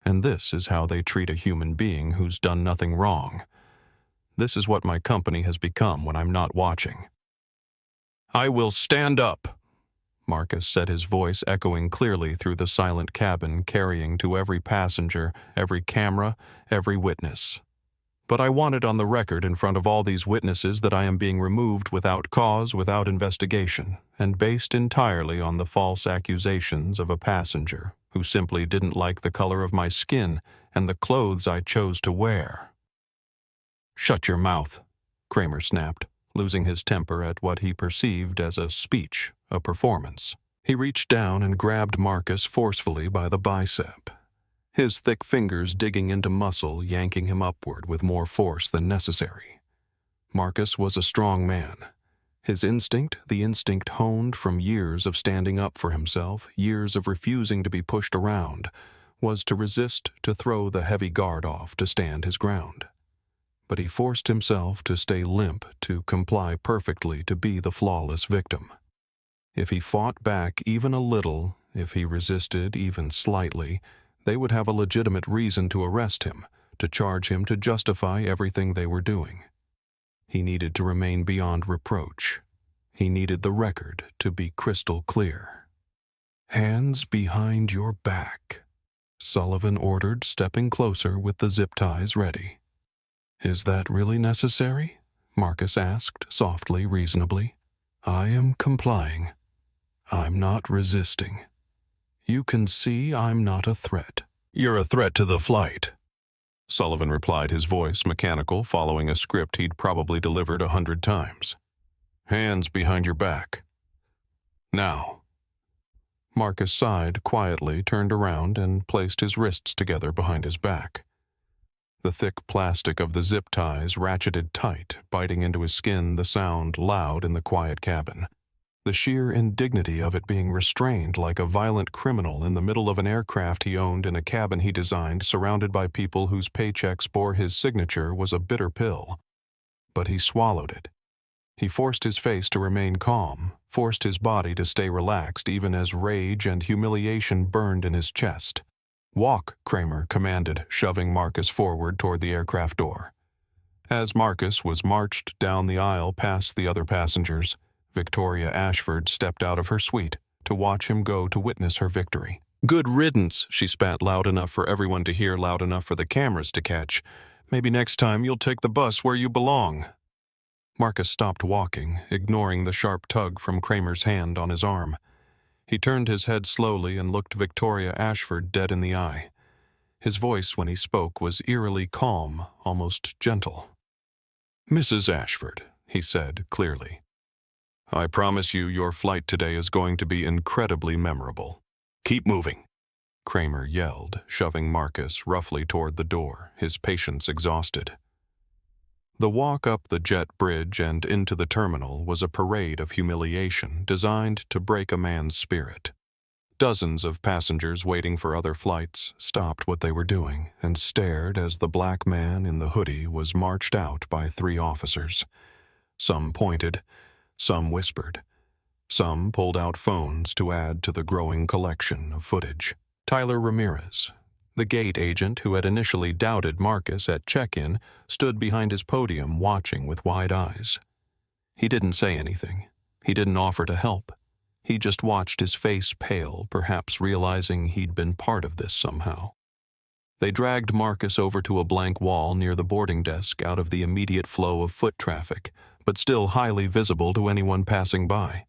And this is how they treat a human being who's done nothing wrong. This is what my company has become when I'm not watching." "I will stand up," Marcus said, his voice echoing clearly through the silent cabin, carrying to every passenger, every camera, every witness. "But I want it on the record in front of all these witnesses that I am being removed without cause, without investigation, and based entirely on the false accusations of a passenger who simply didn't like the color of my skin and the clothes I chose to wear." "Shut your mouth," Kramer snapped, losing his temper at what he perceived as a speech, a performance. He reached down and grabbed Marcus forcefully by the bicep, his thick fingers digging into muscle, yanking him upward with more force than necessary. Marcus was a strong man. His instinct, the instinct honed from years of standing up for himself, years of refusing to be pushed around, was to resist, to throw the heavy guard off, to stand his ground. But he forced himself to stay limp, to comply perfectly, to be the flawless victim. If he fought back even a little, if he resisted even slightly, they would have a legitimate reason to arrest him, to charge him, to justify everything they were doing. He needed to remain beyond reproach. He needed the record to be crystal clear. "Hands behind your back," Sullivan ordered, stepping closer with the zip ties ready. "Is that really necessary?" Marcus asked, softly, reasonably. I am complying. I'm not resisting. You can see I'm not a threat. You're a threat to the flight, Sullivan replied, his voice mechanical, following a script he'd probably delivered 100 times. Hands behind your back. Now. Marcus sighed quietly, turned around, and placed his wrists together behind his back. The thick plastic of the zip ties ratcheted tight, biting into his skin, the sound loud in the quiet cabin. The sheer indignity of it being restrained like a violent criminal in the middle of an aircraft he owned in a cabin he designed, surrounded by people whose paychecks bore his signature, was a bitter pill. But he swallowed it. He forced his face to remain calm, forced his body to stay relaxed even as rage and humiliation burned in his chest. Walk, Kramer commanded, shoving Marcus forward toward the aircraft door. As Marcus was marched down the aisle past the other passengers, Victoria Ashford stepped out of her suite to watch him go to witness her victory. Good riddance, she spat loud enough for everyone to hear, loud enough for the cameras to catch. Maybe next time you'll take the bus where you belong. Marcus stopped walking, ignoring the sharp tug from Kramer's hand on his arm. He turned his head slowly and looked Victoria Ashford dead in the eye. His voice, when he spoke, was eerily calm, almost gentle. Mrs. Ashford, he said clearly, I promise you your flight today is going to be incredibly memorable. Keep moving, Kramer yelled, shoving Marcus roughly toward the door, his patience exhausted. The walk up the jet bridge and into the terminal was a parade of humiliation designed to break a man's spirit. Dozens of passengers waiting for other flights stopped what they were doing and stared as the black man in the hoodie was marched out by 3 officers. Some pointed, some whispered. Some pulled out phones to add to the growing collection of footage. Tyler Ramirez, the gate agent who had initially doubted Marcus at check-in, stood behind his podium watching with wide eyes. He didn't say anything. He didn't offer to help. He just watched his face pale, perhaps realizing he'd been part of this somehow. They dragged Marcus over to a blank wall near the boarding desk, out of the immediate flow of foot traffic, but still highly visible to anyone passing by.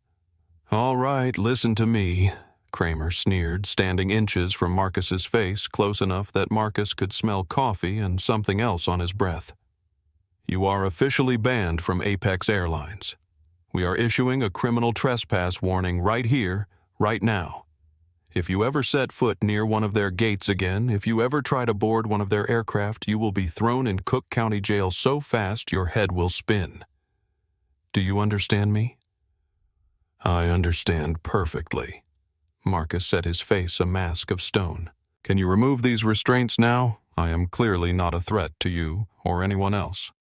All right, listen to me, Kramer sneered, standing inches from Marcus's face, close enough that Marcus could smell coffee and something else on his breath. You are officially banned from Apex Airlines. We are issuing a criminal trespass warning right here, right now. If you ever set foot near one of their gates again, if you ever try to board one of their aircraft, you will be thrown in Cook County Jail so fast your head will spin. Do you understand me? I understand perfectly. Marcus set his face a mask of stone. Can you remove these restraints now? I am clearly not a threat to you or anyone else.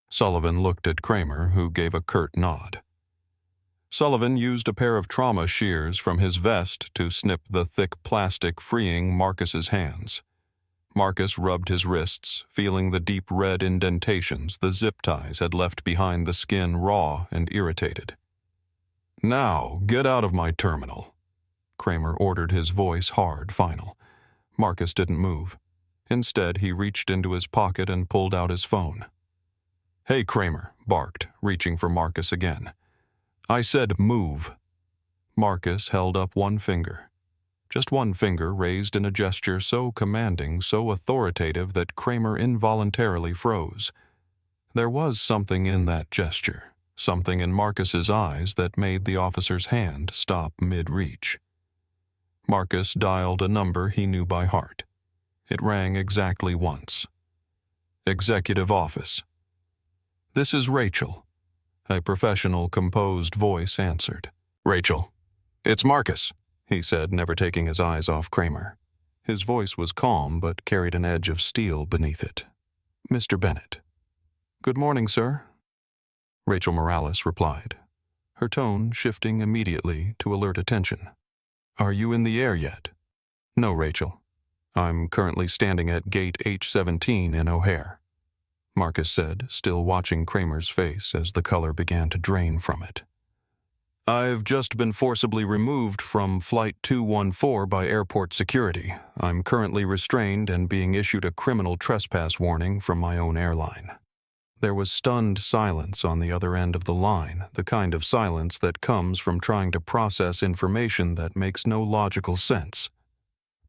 Sullivan looked at Kramer, who gave a curt nod. Sullivan used a pair of trauma shears from his vest to snip the thick plastic, freeing Marcus's hands. Marcus rubbed his wrists, feeling the deep red indentations the zip ties had left behind the skin, raw and irritated. Now, get out of my terminal, Kramer ordered, his voice hard, final. Marcus didn't move. Instead, he reached into his pocket and pulled out his phone. Hey, Kramer, barked, reaching for Marcus again. I said move. Marcus held up one finger. Just one finger raised in a gesture so commanding, so authoritative that Kramer involuntarily froze. There was something in that gesture, something in Marcus's eyes that made the officer's hand stop mid-reach. Marcus dialed a number he knew by heart. It rang exactly once. Executive office. This is Rachel. A professional, composed voice answered. Rachel. It's Marcus, he said, never taking his eyes off Kramer. His voice was calm, but carried an edge of steel beneath it. Mr. Bennett. Good morning, sir. Rachel Morales replied, her tone shifting immediately to alert attention. Are you in the air yet? No, Rachel. I'm currently standing at gate H-17 in O'Hare, Marcus said, still watching Kramer's face as the color began to drain from it. I've just been forcibly removed from Flight 214 by airport security. I'm currently restrained and being issued a criminal trespass warning from my own airline. There was stunned silence on the other end of the line, the kind of silence that comes from trying to process information that makes no logical sense.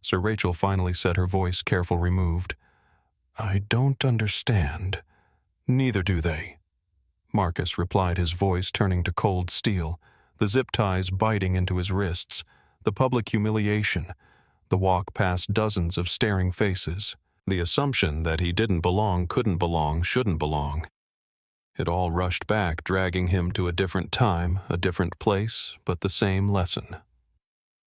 Sir Rachel finally said, her voice careful removed, "I don't understand." "Neither do they," Marcus replied, his voice turning to cold steel, the zip ties biting into his wrists, the public humiliation, the walk past dozens of staring faces, the assumption that he didn't belong, couldn't belong, shouldn't belong. It all rushed back, dragging him to a different time, a different place, but the same lesson.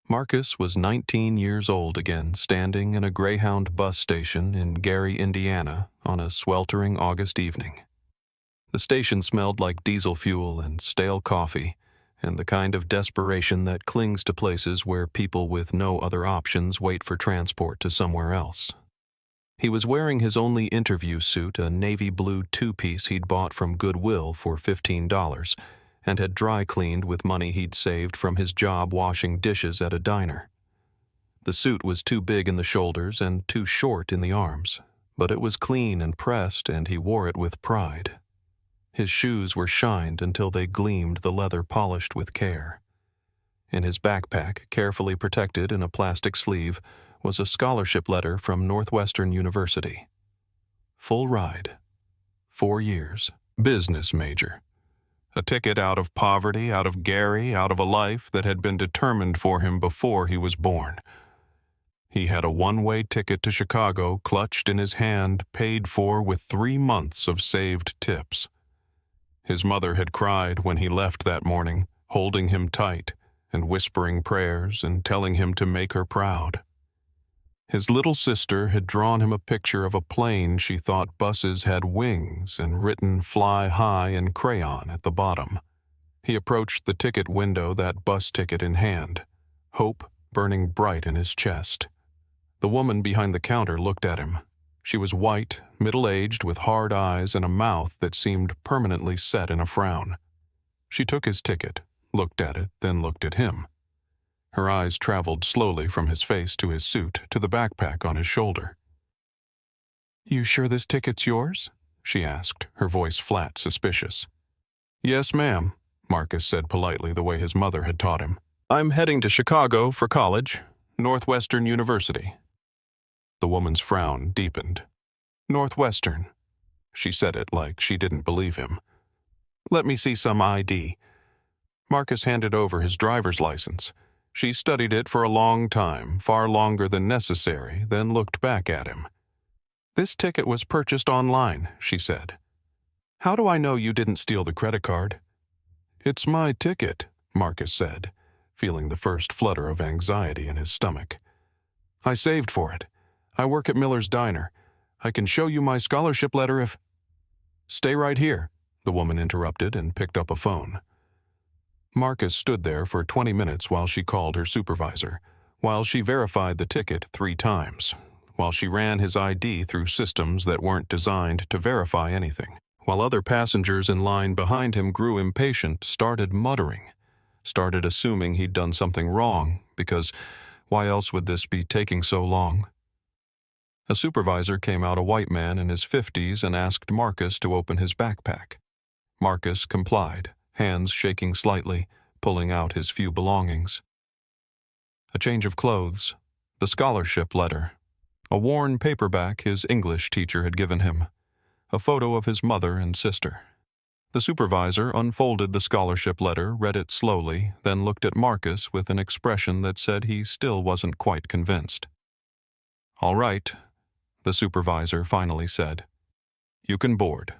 Marcus was 19 years old again, standing in a Greyhound bus station in Gary, Indiana, on a sweltering August evening. The station smelled like diesel fuel and stale coffee, and the kind of desperation that clings to places where people with no other options wait for transport to somewhere else. He was wearing his only interview suit, a navy blue two-piece he'd bought from Goodwill for $15, and had dry cleaned with money he'd saved from his job washing dishes at a diner. The suit was too big in the shoulders and too short in the arms, but it was clean and pressed, and he wore it with pride. His shoes were shined until they gleamed, the leather polished with care. In his backpack, carefully protected in a plastic sleeve, was a scholarship letter from Northwestern University. Full ride. 4 years. Business major. A ticket out of poverty, out of Gary, out of a life that had been determined for him before he was born. He had a one-way ticket to Chicago clutched in his hand, paid for with 3 months of saved tips. His mother had cried when he left that morning, holding him tight and whispering prayers and telling him to make her proud. His little sister had drawn him a picture of a plane she thought buses had wings and written "Fly High" in crayon at the bottom. He approached the ticket window, that bus ticket in hand, hope burning bright in his chest. The woman behind the counter looked at him. She was white, middle-aged, with hard eyes and a mouth that seemed permanently set in a frown. She took his ticket, looked at it, then looked at him. Her eyes traveled slowly from his face to his suit to the backpack on his shoulder. "You sure this ticket's yours?" she asked, her voice flat, suspicious. "Yes, ma'am," Marcus said politely, the way his mother had taught him. "I'm heading to Chicago for college, Northwestern University." The woman's frown deepened. "Northwestern." She said it like she didn't believe him. "Let me see some ID." Marcus handed over his driver's license. She studied it for a long time, far longer than necessary, then looked back at him. "This ticket was purchased online," she said. "How do I know you didn't steal the credit card?" "It's my ticket," Marcus said, feeling the first flutter of anxiety in his stomach. "I saved for it. I work at Miller's Diner. I can show you my scholarship letter if—" "Stay right here," the woman interrupted and picked up a phone. Marcus stood there for 20 minutes while she called her supervisor, while she verified the ticket 3 times, while she ran his ID through systems that weren't designed to verify anything, while other passengers in line behind him grew impatient, started muttering, started assuming he'd done something wrong, because why else would this be taking so long? A supervisor came out, a white man in his 50s, and asked Marcus to open his backpack. Marcus complied, hands shaking slightly, pulling out his few belongings. A change of clothes, the scholarship letter, a worn paperback his English teacher had given him, a photo of his mother and sister. The supervisor unfolded the scholarship letter, read it slowly, then looked at Marcus with an expression that said he still wasn't quite convinced. "All right," the supervisor finally said. "You can board.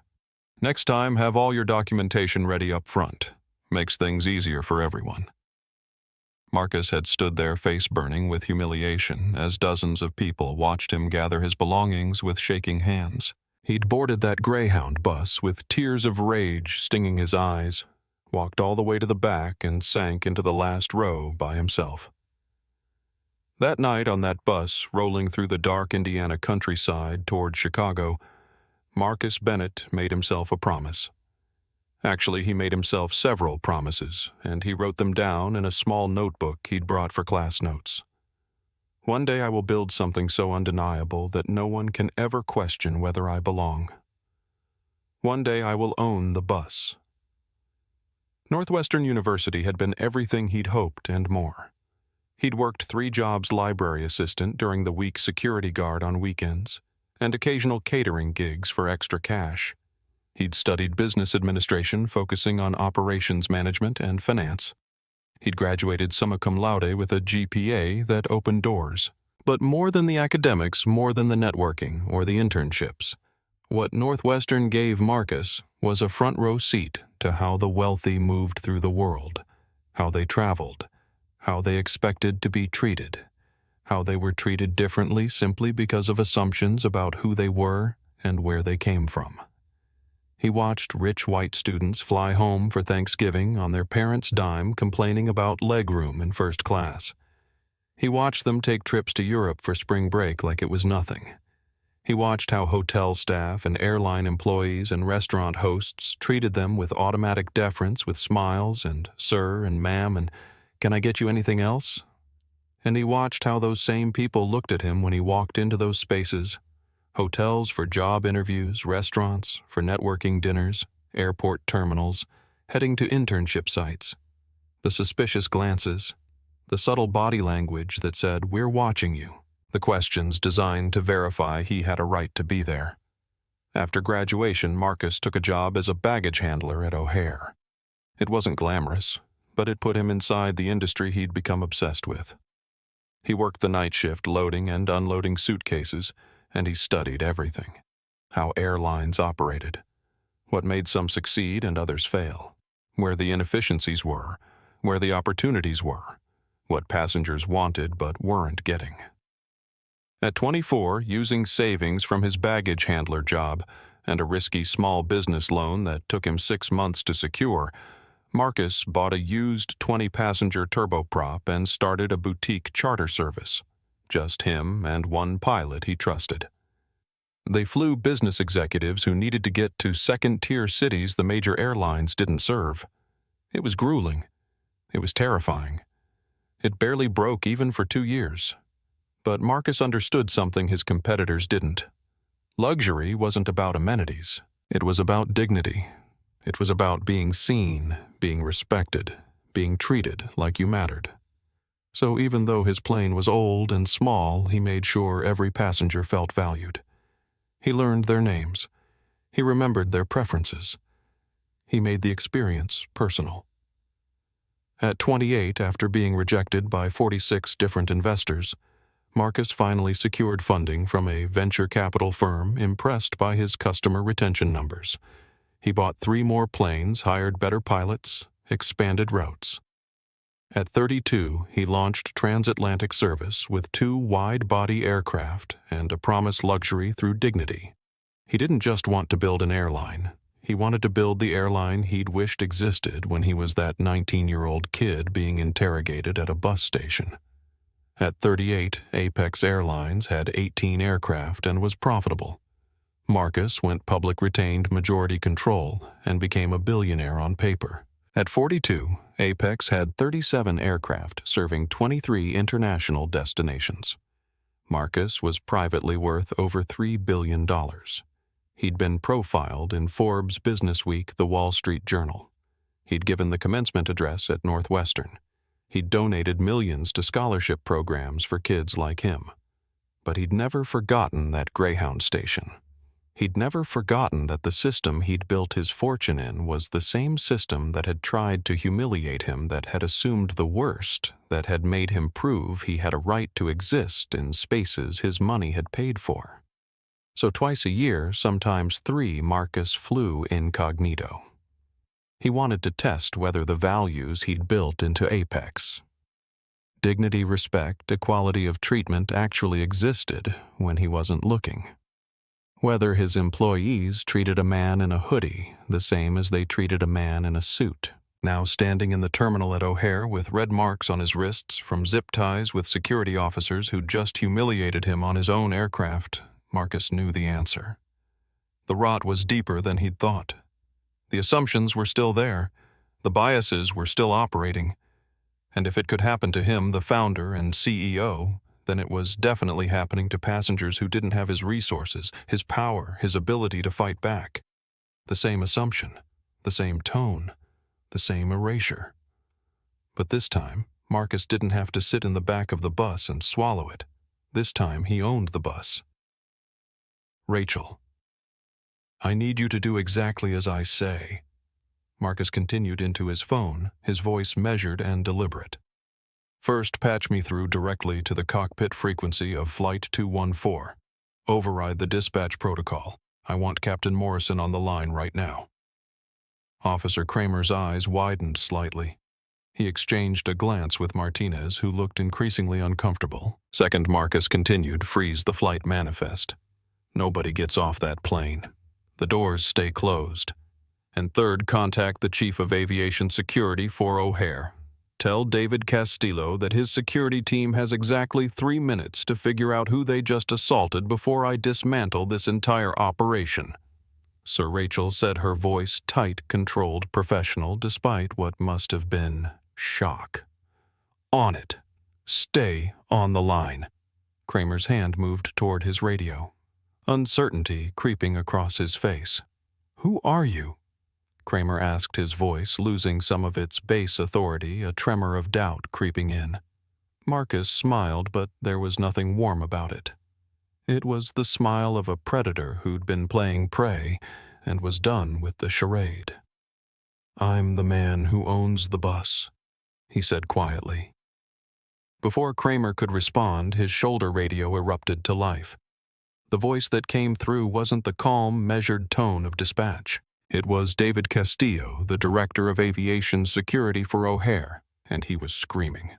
Next time, have all your documentation ready up front. Makes things easier for everyone." Marcus had stood there face burning with humiliation as dozens of people watched him gather his belongings with shaking hands. He'd boarded that Greyhound bus with tears of rage stinging his eyes, walked all the way to the back and sank into the last row by himself. That night on that bus rolling through the dark Indiana countryside toward Chicago, Marcus Bennett made himself a promise. Actually, he made himself several promises, and he wrote them down in a small notebook he'd brought for class notes. "One day I will build something so undeniable that no one can ever question whether I belong." One day I will own the bus. Northwestern University had been everything he'd hoped and more. He'd worked 3 jobs: library assistant during the week, security guard on weekends, and occasional catering gigs for extra cash. He'd studied business administration, focusing on operations management and finance. He'd graduated summa cum laude with a GPA that opened doors. But more than the academics, more than the networking or the internships, what Northwestern gave Marcus was a front-row seat to how the wealthy moved through the world, how they traveled, how they expected to be treated, how they were treated differently simply because of assumptions about who they were and where they came from. He watched rich white students fly home for Thanksgiving on their parents' dime, complaining about legroom in first class. He watched them take trips to Europe for spring break like it was nothing. He watched how hotel staff and airline employees and restaurant hosts treated them with automatic deference, with smiles and sir and ma'am and can I get you anything else? And he watched how those same people looked at him when he walked into those spaces: hotels for job interviews, restaurants for networking dinners, airport terminals, heading to internship sites. The suspicious glances, the subtle body language that said, "We're watching you," the questions designed to verify he had a right to be there. After graduation, Marcus took a job as a baggage handler at O'Hare. It wasn't glamorous, but it put him inside the industry he'd become obsessed with. He worked the night shift loading and unloading suitcases, and he studied everything: how airlines operated, what made some succeed and others fail, where the inefficiencies were, where the opportunities were, what passengers wanted but weren't getting. At 24, using savings from his baggage handler job and a risky small business loan that took him 6 months to secure, Marcus bought a used 20-passenger turboprop and started a boutique charter service. Just him and one pilot he trusted. They flew business executives who needed to get to second-tier cities the major airlines didn't serve. It was grueling. It was terrifying. It barely broke even for 2 years. But Marcus understood something his competitors didn't. Luxury wasn't about amenities. It was about dignity. It was about being seen, being respected, being treated like you mattered. So even though his plane was old and small, he made sure every passenger felt valued. He learned their names. He remembered their preferences. He made the experience personal. At 28, after being rejected by 46 different investors, Marcus finally secured funding from a venture capital firm impressed by his customer retention numbers. He bought 3 more planes, hired better pilots, expanded routes. At 32, he launched transatlantic service with 2 wide-body aircraft and a promised luxury through dignity. He didn't just want to build an airline. He wanted to build the airline he'd wished existed when he was that 19-year-old kid being interrogated at a bus station. At 38, Apex Airlines had 18 aircraft and was profitable. Marcus went public, retained majority control, and became a billionaire on paper. At 42, Apex had 37 aircraft serving 23 international destinations. Marcus was privately worth over $3 billion. He'd been profiled in Forbes, Businessweek, The Wall Street Journal. He'd given the commencement address at Northwestern. He'd donated millions to scholarship programs for kids like him. But he'd never forgotten that Greyhound station. He'd never forgotten that the system he'd built his fortune in was the same system that had tried to humiliate him, that had assumed the worst, that had made him prove he had a right to exist in spaces his money had paid for. So twice a year, sometimes 3, Marcus flew incognito. He wanted to test whether the values he'd built into Apex, dignity, respect, equality of treatment, actually existed when he wasn't looking. Whether his employees treated a man in a hoodie the same as they treated a man in a suit. Now standing in the terminal at O'Hare with red marks on his wrists from zip ties with security officers who'd just humiliated him on his own aircraft, Marcus knew the answer. The rot was deeper than he'd thought. The assumptions were still there. The biases were still operating. And if it could happen to him, the founder and CEO, then it was definitely happening to passengers who didn't have his resources, his power, his ability to fight back. the same assumption, the same tone, the same erasure. But this time, Marcus didn't have to sit in the back of the bus and swallow it. This time, he owned the bus. Rachel. I need you to do exactly as I say. Marcus continued into his phone, his voice measured and deliberate. First, patch me through directly to the cockpit frequency of Flight 214. Override the dispatch protocol. I want Captain Morrison on the line right now. Officer Kramer's eyes widened slightly. He exchanged a glance with Martinez, who looked increasingly uncomfortable. Second, Marcus continued, freeze the flight manifest. Nobody gets off that plane. The doors stay closed. And third, contact the Chief of Aviation Security for O'Hare. Tell David Castillo that his security team has exactly 3 minutes to figure out who they just assaulted before I dismantle this entire operation. Sir Rachel said, her voice tight, controlled, professional, despite what must have been shock. On it. Stay on the line. Kramer's hand moved toward his radio. Uncertainty creeping across his face. Who are you? Kramer asked, his voice losing some of its bass authority, a tremor of doubt creeping in. Marcus smiled, but there was nothing warm about it. It was the smile of a predator who'd been playing prey and was done with the charade. I'm the man who owns the bus, he said quietly. Before Kramer could respond, his shoulder radio erupted to life. The voice that came through wasn't the calm, measured tone of dispatch. It was David Castillo, the Director of Aviation Security for O'Hare, and he was screaming.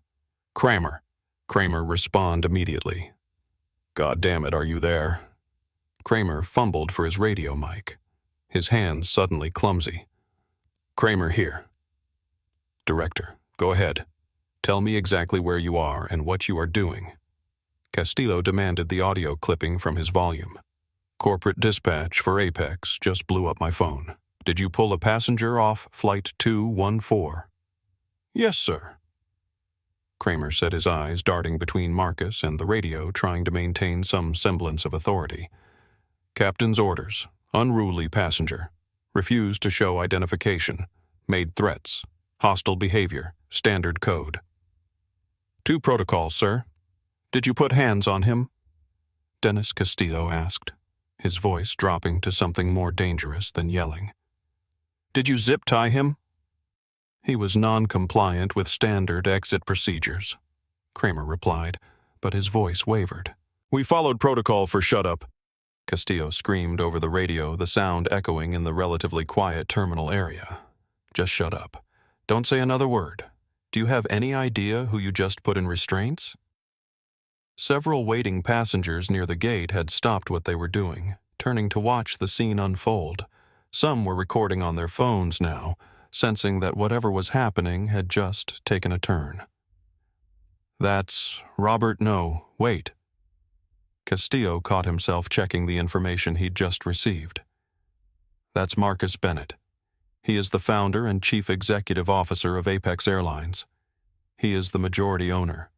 Kramer. Kramer responded immediately. God damn it, are you there? Kramer fumbled for his radio mic, his hands suddenly clumsy. Kramer here. Director, go ahead. Tell me exactly where you are and what you are doing. Castillo demanded the audio clipping from his volume. Corporate dispatch for Apex just blew up my phone. Did you pull a passenger off Flight 214? Yes, sir. Kramer said, his eyes darting between Marcus and the radio, trying to maintain some semblance of authority. Captain's orders. Unruly passenger. Refused to show identification. Made threats. Hostile behavior. Standard code. 2 protocols, sir. Did you put hands on him? Dennis Castillo asked, his voice dropping to something more dangerous than yelling. Did you zip-tie him? He was non-compliant with standard exit procedures, Kramer replied, but his voice wavered. We followed protocol for shut up, Castillo screamed over the radio, the sound echoing in the relatively quiet terminal area. Just shut up. Don't say another word. Do you have any idea who you just put in restraints? Several waiting passengers near the gate had stopped what they were doing, turning to watch the scene unfold. Some were recording on their phones now, sensing that whatever was happening had just taken a turn. That's Robert. No, wait. Castillo caught himself checking the information he'd just received. That's Marcus Bennett. He is the founder and chief executive officer of Apex Airlines. He is the majority owner.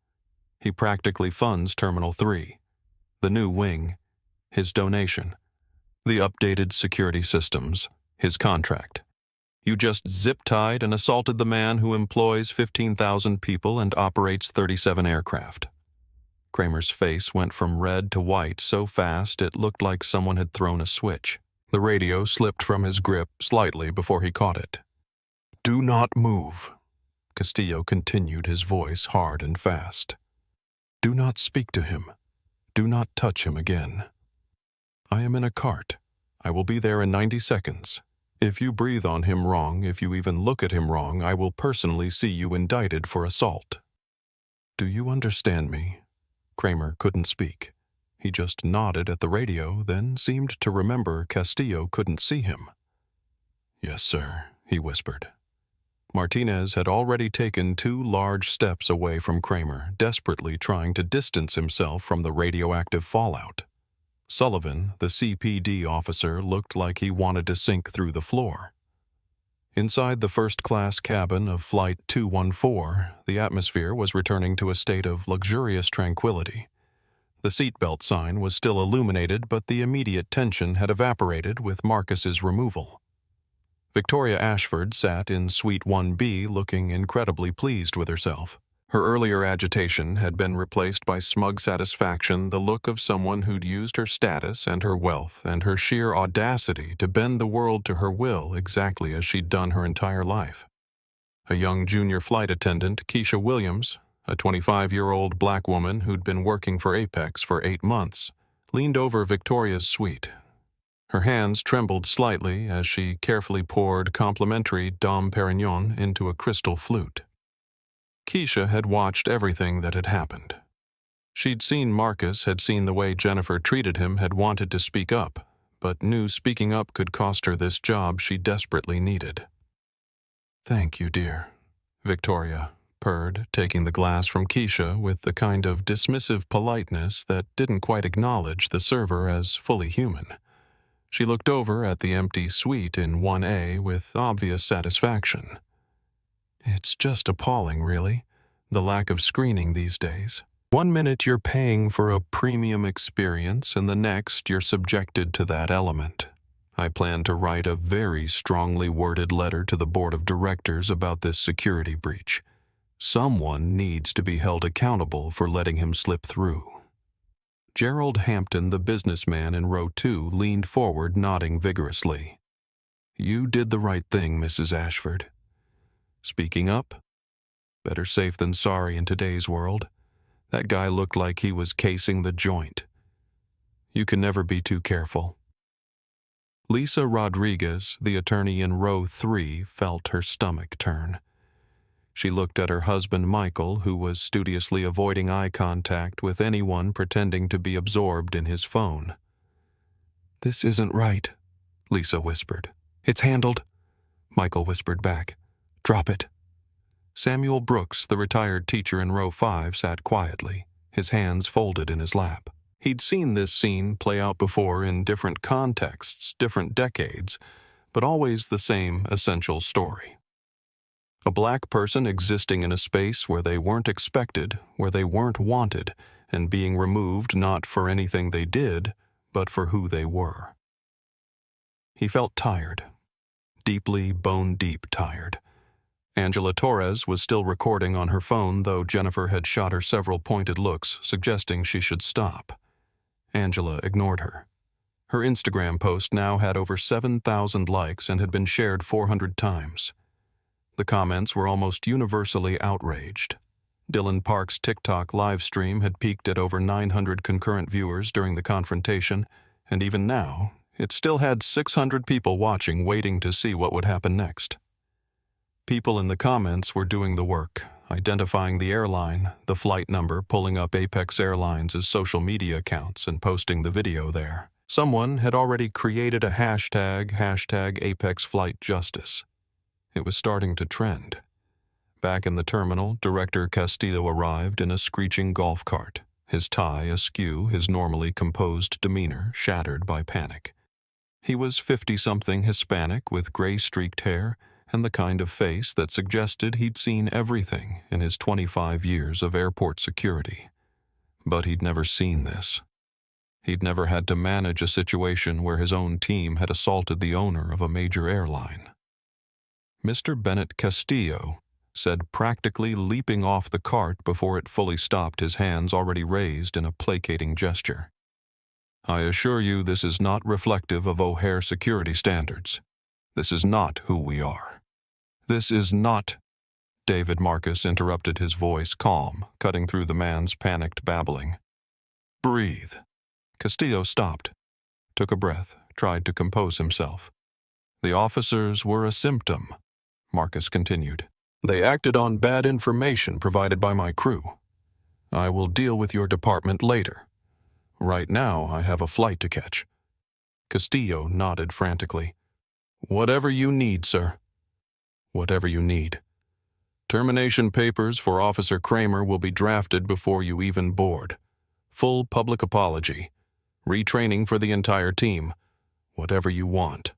He practically funds Terminal 3, the new wing, his donation, the updated security systems, his contract. You just zip-tied and assaulted the man who employs 15,000 people and operates 37 aircraft. Kramer's face went from red to white so fast it looked like someone had thrown a switch. The radio slipped from his grip slightly before he caught it. Do not move, Castillo continued, his voice hard and fast. Do not speak to him. Do not touch him again. I am in a cart. I will be there in 90 seconds. If you breathe on him wrong, if you even look at him wrong, I will personally see you indicted for assault. Do you understand me? Kramer couldn't speak. He just nodded at the radio, then seemed to remember Castillo couldn't see him. Yes, sir, he whispered. Martinez had already taken 2 large steps away from Kramer, desperately trying to distance himself from the radioactive fallout. Sullivan, the CPD officer, looked like he wanted to sink through the floor. Inside the first-class cabin of Flight 214, the atmosphere was returning to a state of luxurious tranquility. The seatbelt sign was still illuminated, but the immediate tension had evaporated with Marcus's removal. Victoria Ashford sat in Suite 1B looking incredibly pleased with herself. Her earlier agitation had been replaced by smug satisfaction, the look of someone who'd used her status and her wealth and her sheer audacity to bend the world to her will exactly as she'd done her entire life. A young junior flight attendant, Keisha Williams, a 25-year-old black woman who'd been working for Apex for 8 months, leaned over Victoria's suite. Her hands trembled slightly as she carefully poured complimentary Dom Perignon into a crystal flute. Keisha had watched everything that had happened. She'd seen Marcus had seen the way Jennifer treated him, had wanted to speak up, but knew speaking up could cost her this job she desperately needed. "Thank you, dear," Victoria purred, taking the glass from Keisha with the kind of dismissive politeness that didn't quite acknowledge the server as fully human. She looked over at the empty suite in 1A with obvious satisfaction. "It's just appalling, really, the lack of screening these days. 1 minute you're paying for a premium experience and the next you're subjected to that element. I plan to write a very strongly worded letter to the board of directors about this security breach. Someone needs to be held accountable for letting him slip through." Gerald Hampton, the businessman in row 2, leaned forward, nodding vigorously. "You did the right thing, Mrs. Ashford. Speaking up? Better safe than sorry in today's world. That guy looked like he was casing the joint. You can never be too careful." Lisa Rodriguez, the attorney in row 3, felt her stomach turn. She looked at her husband Michael, who was studiously avoiding eye contact with anyone pretending to be absorbed in his phone. "This isn't right," Lisa whispered. "It's handled," Michael whispered back. "Drop it." Samuel Brooks, the retired teacher in row 5, sat quietly, his hands folded in his lap. He'd seen this scene play out before in different contexts, different decades, but always the same essential story. A black person existing in a space where they weren't expected, where they weren't wanted, and being removed not for anything they did, but for who they were. He felt tired, deeply, bone-deep tired. Angela Torres was still recording on her phone, though Jennifer had shot her several pointed looks, suggesting she should stop. Angela ignored her. Her Instagram post now had over 7,000 likes and had been shared 400 times. The comments were almost universally outraged. Dylan Park's TikTok live stream had peaked at over 900 concurrent viewers during the confrontation, and even now, it still had 600 people watching, waiting to see what would happen next. People in the comments were doing the work, identifying the airline, the flight number, pulling up Apex Airlines' social media accounts and posting the video there. Someone had already created a hashtag #ApexFlightJustice. It was starting to trend. Back in the terminal, Director Castillo arrived in a screeching golf cart, his tie askew, his normally composed demeanor shattered by panic. He was 50-something Hispanic with gray-streaked hair and the kind of face that suggested he'd seen everything in his 25 years of airport security. But he'd never seen this. He'd never had to manage a situation where his own team had assaulted the owner of a major airline. "Mr. Bennett Castillo," said, practically leaping off the cart before it fully stopped, his hands already raised in a placating gesture. "I assure you this is not reflective of O'Hare security standards. This is not who we are. This is not—" David Marcus interrupted, his voice calm, cutting through the man's panicked babbling. "Breathe." Castillo stopped, took a breath, tried to compose himself. "The officers were a symptom," Marcus continued. "They acted on bad information provided by my crew. I will deal with your department later. Right now, I have a flight to catch." Castillo nodded frantically. "Whatever you need, sir." "Whatever you need. Termination papers for Officer Kramer will be drafted before you even board. Full public apology. Retraining for the entire team. Whatever you want."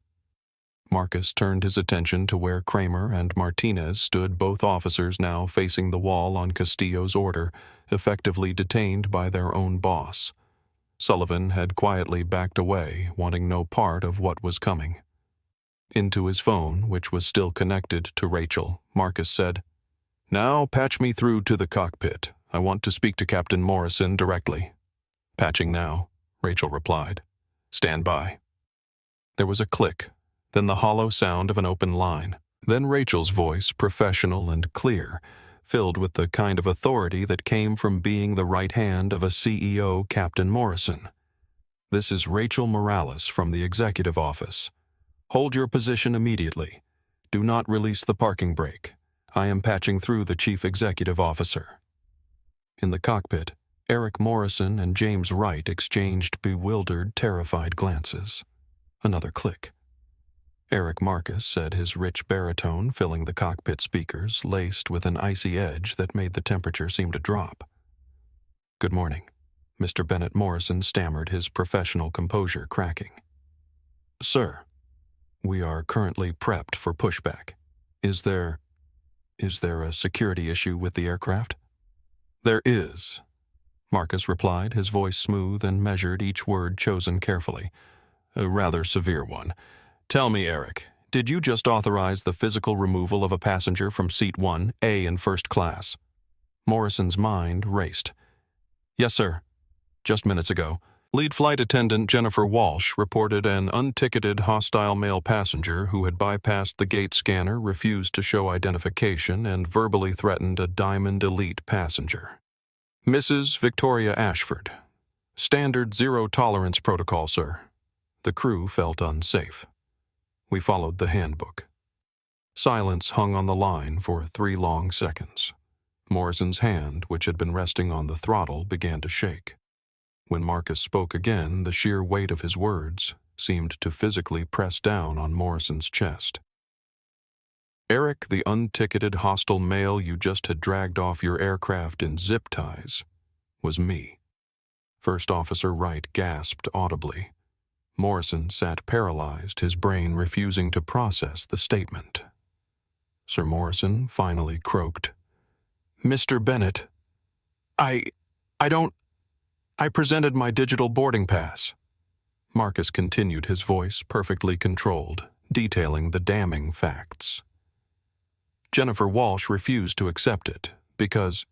Marcus turned his attention to where Kramer and Martinez stood, both officers now facing the wall on Castillo's order, effectively detained by their own boss. Sullivan had quietly backed away, wanting no part of what was coming. Into his phone, which was still connected to Rachel, Marcus said, "Now patch me through to the cockpit. I want to speak to Captain Morrison directly." "Patching now," Rachel replied. "Stand by." There was a click, then the hollow sound of an open line. Then Rachel's voice, professional and clear, filled with the kind of authority that came from being the right hand of a CEO, Captain Morrison. "This is Rachel Morales from the executive office. Hold your position immediately. Do not release the parking brake. I am patching through the chief executive officer." In the cockpit, Eric Morrison and James Wright exchanged bewildered, terrified glances. Another click. Eric Marcus said, his rich baritone filling the cockpit speakers, laced with an icy edge that made the temperature seem to drop. "Good morning," Mr. Bennett Morrison stammered, his professional composure cracking. "Sir, we are currently prepped for pushback. Is there a security issue with the aircraft?" "There is," Marcus replied, his voice smooth and measured, each word chosen carefully. "A rather severe one. Tell me, Eric, did you just authorize the physical removal of a passenger from seat 1A in first class?" Morrison's mind raced. "Yes, sir. Just minutes ago, lead flight attendant Jennifer Walsh reported an unticketed hostile male passenger who had bypassed the gate scanner, refused to show identification, and verbally threatened a Diamond Elite passenger. Mrs. Victoria Ashford. Standard zero-tolerance protocol, sir." The crew felt unsafe. We followed the handbook. Silence hung on the line for 3 long seconds. Morrison's hand, which had been resting on the throttle, began to shake. When Marcus spoke again, the sheer weight of his words seemed to physically press down on Morrison's chest. "Eric, the unticketed hostile male you just had dragged off your aircraft in zip ties was me." First Officer Wright gasped audibly. Morrison sat paralyzed, his brain refusing to process the statement. Sir Morrison finally croaked, "Mr. Bennett, I presented my digital boarding pass." Marcus continued, his voice perfectly controlled, detailing the damning facts. "Jennifer Walsh refused to accept it because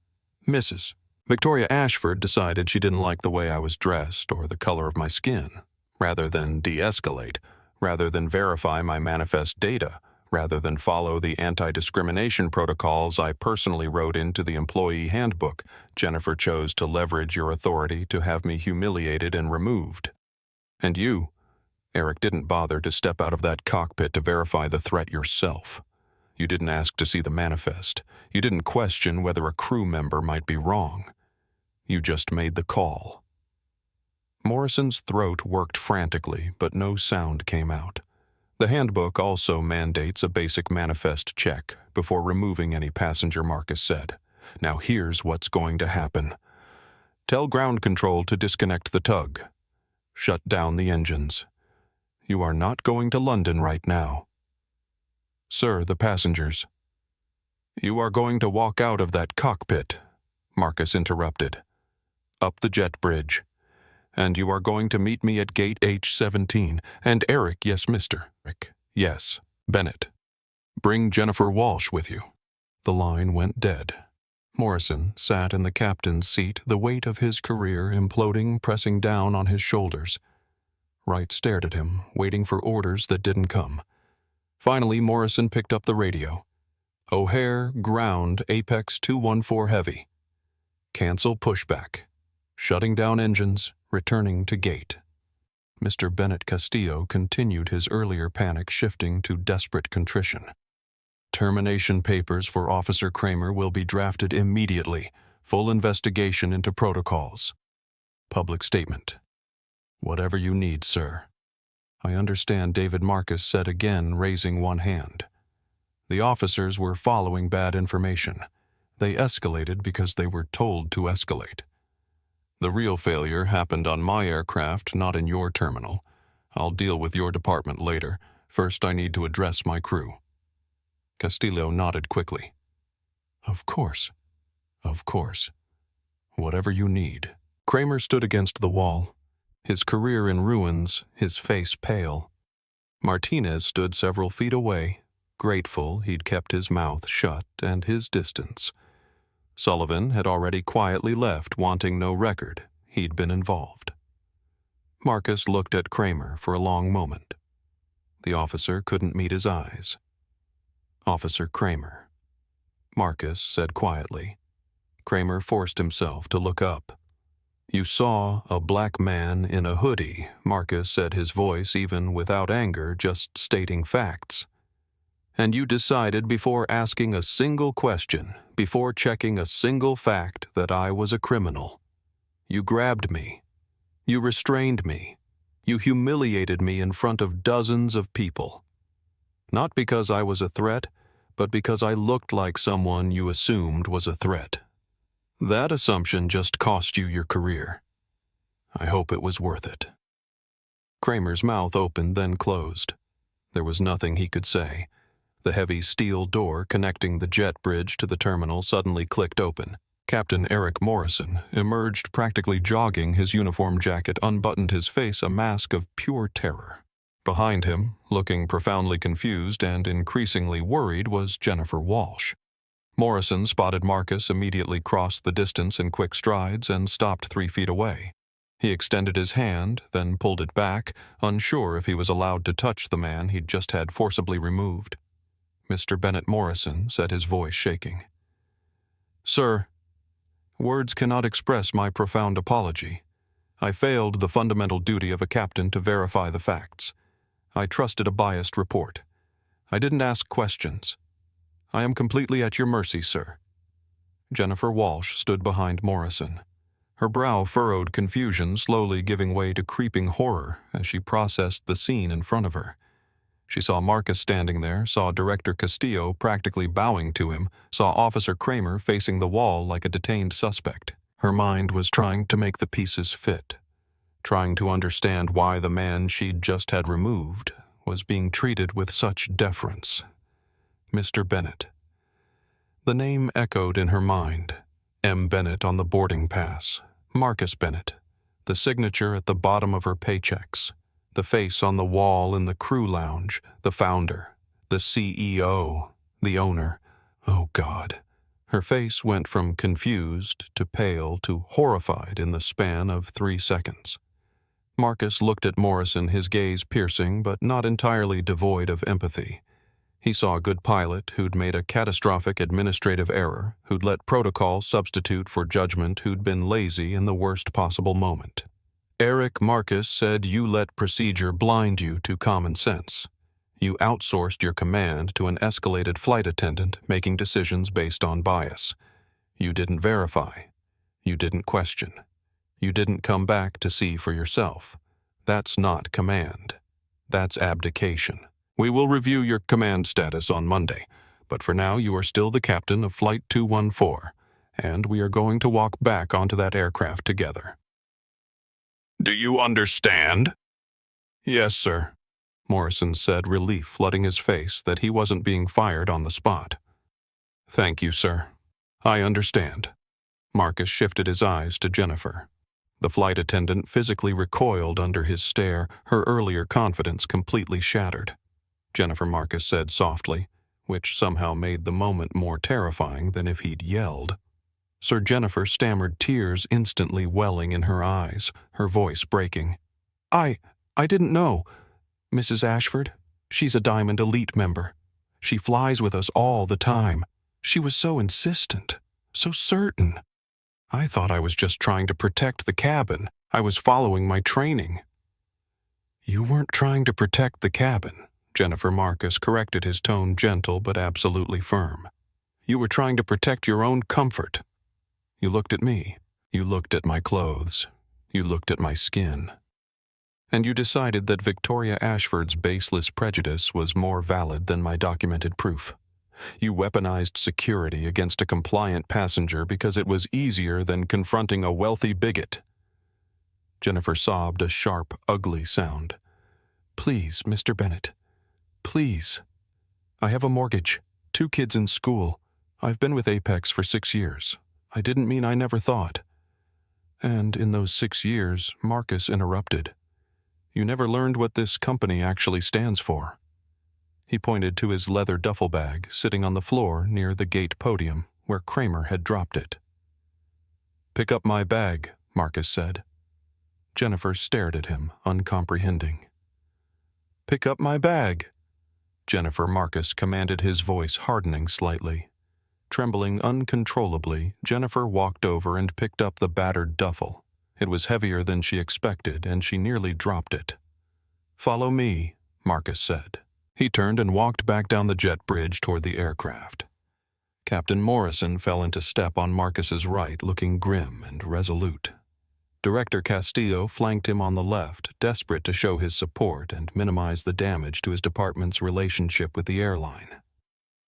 Mrs. Victoria Ashford decided she didn't like the way I was dressed or the color of my skin. Rather than de-escalate, rather than verify my manifest data, rather than follow the anti-discrimination protocols I personally wrote into the employee handbook, Jennifer chose to leverage your authority to have me humiliated and removed. And you, Eric, didn't bother to step out of that cockpit to verify the threat yourself. You didn't ask to see the manifest. You didn't question whether a crew member might be wrong. You just made the call." Morrison's throat worked frantically, but no sound came out. The handbook also mandates a basic manifest check before removing any passenger, Marcus said. "Now here's what's going to happen. Tell ground control to disconnect the tug. Shut down the engines. You are not going to London right now." "Sir, the passengers." "You are going to walk out of that cockpit," Marcus interrupted. "Up the jet bridge. And you are going to meet me at gate H17. And Eric, yes, Mr. Eric, yes, Bennett. Bring Jennifer Walsh with you." The line went dead. Morrison sat in the captain's seat, the weight of his career imploding, pressing down on his shoulders. Wright stared at him, waiting for orders that didn't come. Finally, Morrison picked up the radio. "O'Hare, ground, Apex 214 heavy. Cancel pushback. Shutting down engines. Returning to gate." Mr. Bennett Castillo continued his earlier panic, shifting to desperate contrition. "Termination papers for Officer Kramer will be drafted immediately. Full investigation into protocols. Public statement. Whatever you need, sir." "I understand," David Marcus said again, raising one hand. "The officers were following bad information. They escalated because they were told to escalate. The real failure happened on my aircraft, not in your terminal. I'll deal with your department later. First, I need to address my crew." Castillo nodded quickly. Of course. Whatever you need." Kramer stood against the wall, his career in ruins, his face pale. Martinez stood several feet away, grateful he'd kept his mouth shut and his distance. Sullivan had already quietly left, wanting no record he'd been involved. Marcus looked at Kramer for a long moment. The officer couldn't meet his eyes. "Officer Kramer," Marcus said quietly. Kramer forced himself to look up. "You saw a black man in a hoodie," Marcus said, his voice even without anger, just stating facts. "And you decided before asking a single question, before checking a single fact, that I was a criminal. You grabbed me. You restrained me. You humiliated me in front of dozens of people. Not because I was a threat, but because I looked like someone you assumed was a threat. That assumption just cost you your career. I hope it was worth it." Kramer's mouth opened, then closed. There was nothing he could say. The heavy steel door connecting the jet bridge to the terminal suddenly clicked open. Captain Eric Morrison emerged, practically jogging, his uniform jacket unbuttoned, his face a mask of pure terror. Behind him, looking profoundly confused and increasingly worried, was Jennifer Walsh. Morrison spotted Marcus, immediately crossed the distance in quick strides, and stopped 3 feet away. He extended his hand, then pulled it back, unsure if he was allowed to touch the man he'd just had forcibly removed. "Mr. Bennett Morrison," said, his voice shaking. "Sir, words cannot express my profound apology. I failed the fundamental duty of a captain to verify the facts. I trusted a biased report. I didn't ask questions. I am completely at your mercy, sir." Jennifer Walsh stood behind Morrison. Her brow furrowed confusion, slowly giving way to creeping horror as she processed the scene in front of her. She saw Marcus standing there, saw Director Castillo practically bowing to him, saw Officer Kramer facing the wall like a detained suspect. Her mind was trying to make the pieces fit, trying to understand why the man she'd just had removed was being treated with such deference. Mr. Bennett. The name echoed in her mind. M. Bennett on the boarding pass. Marcus Bennett. The signature at the bottom of her paychecks. The face on the wall in the crew lounge. The founder. The CEO. The owner. Oh, God. Her face went from confused to pale to horrified in the span of 3 seconds. Marcus looked at Morrison, his gaze piercing but not entirely devoid of empathy. He saw a good pilot who'd made a catastrophic administrative error, who'd let protocol substitute for judgment, who'd been lazy in the worst possible moment. Eric Marcus said you let procedure blind you to common sense. You outsourced your command to an escalated flight attendant making decisions based on bias. You didn't verify. You didn't question. You didn't come back to see for yourself. That's not command. That's abdication. We will review your command status on Monday, but for now you are still the captain of Flight 214, and we are going to walk back onto that aircraft together. Do you understand? Yes, sir, Morrison said, relief flooding his face that he wasn't being fired on the spot. Thank you, sir. I understand. Marcus shifted his eyes to Jennifer. The flight attendant physically recoiled under his stare, her earlier confidence completely shattered. Jennifer, Marcus said softly, which somehow made the moment more terrifying than if he'd yelled. Sir Jennifer stammered, tears instantly welling in her eyes, her voice breaking. I didn't know. Mrs. Ashford, she's a Diamond Elite member. She flies with us all the time. She was so insistent, so certain. I thought I was just trying to protect the cabin. I was following my training. You weren't trying to protect the cabin. Jennifer, Marcus corrected, his tone gentle but absolutely firm. You were trying to protect your own comfort. You looked at me. You looked at my clothes. You looked at my skin. And you decided that Victoria Ashford's baseless prejudice was more valid than my documented proof. You weaponized security against a compliant passenger because it was easier than confronting a wealthy bigot. Jennifer sobbed a sharp, ugly sound. Please, Mr. Bennett. Please. I have a mortgage, 2 kids in school. I've been with Apex for 6 years. I didn't mean I never thought. And in those 6 years, Marcus interrupted. You never learned what this company actually stands for." He pointed to his leather duffel bag sitting on the floor near the gate podium where Kramer had dropped it. "Pick up my bag," Marcus said. Jennifer stared at him, uncomprehending. "Pick up my bag," Jennifer Marcus commanded, his voice hardening slightly. Trembling uncontrollably, Jennifer walked over and picked up the battered duffel. It was heavier than she expected, and she nearly dropped it. "Follow me," Marcus said. He turned and walked back down the jet bridge toward the aircraft. Captain Morrison fell into step on Marcus's right, looking grim and resolute. Director Castillo flanked him on the left, desperate to show his support and minimize the damage to his department's relationship with the airline.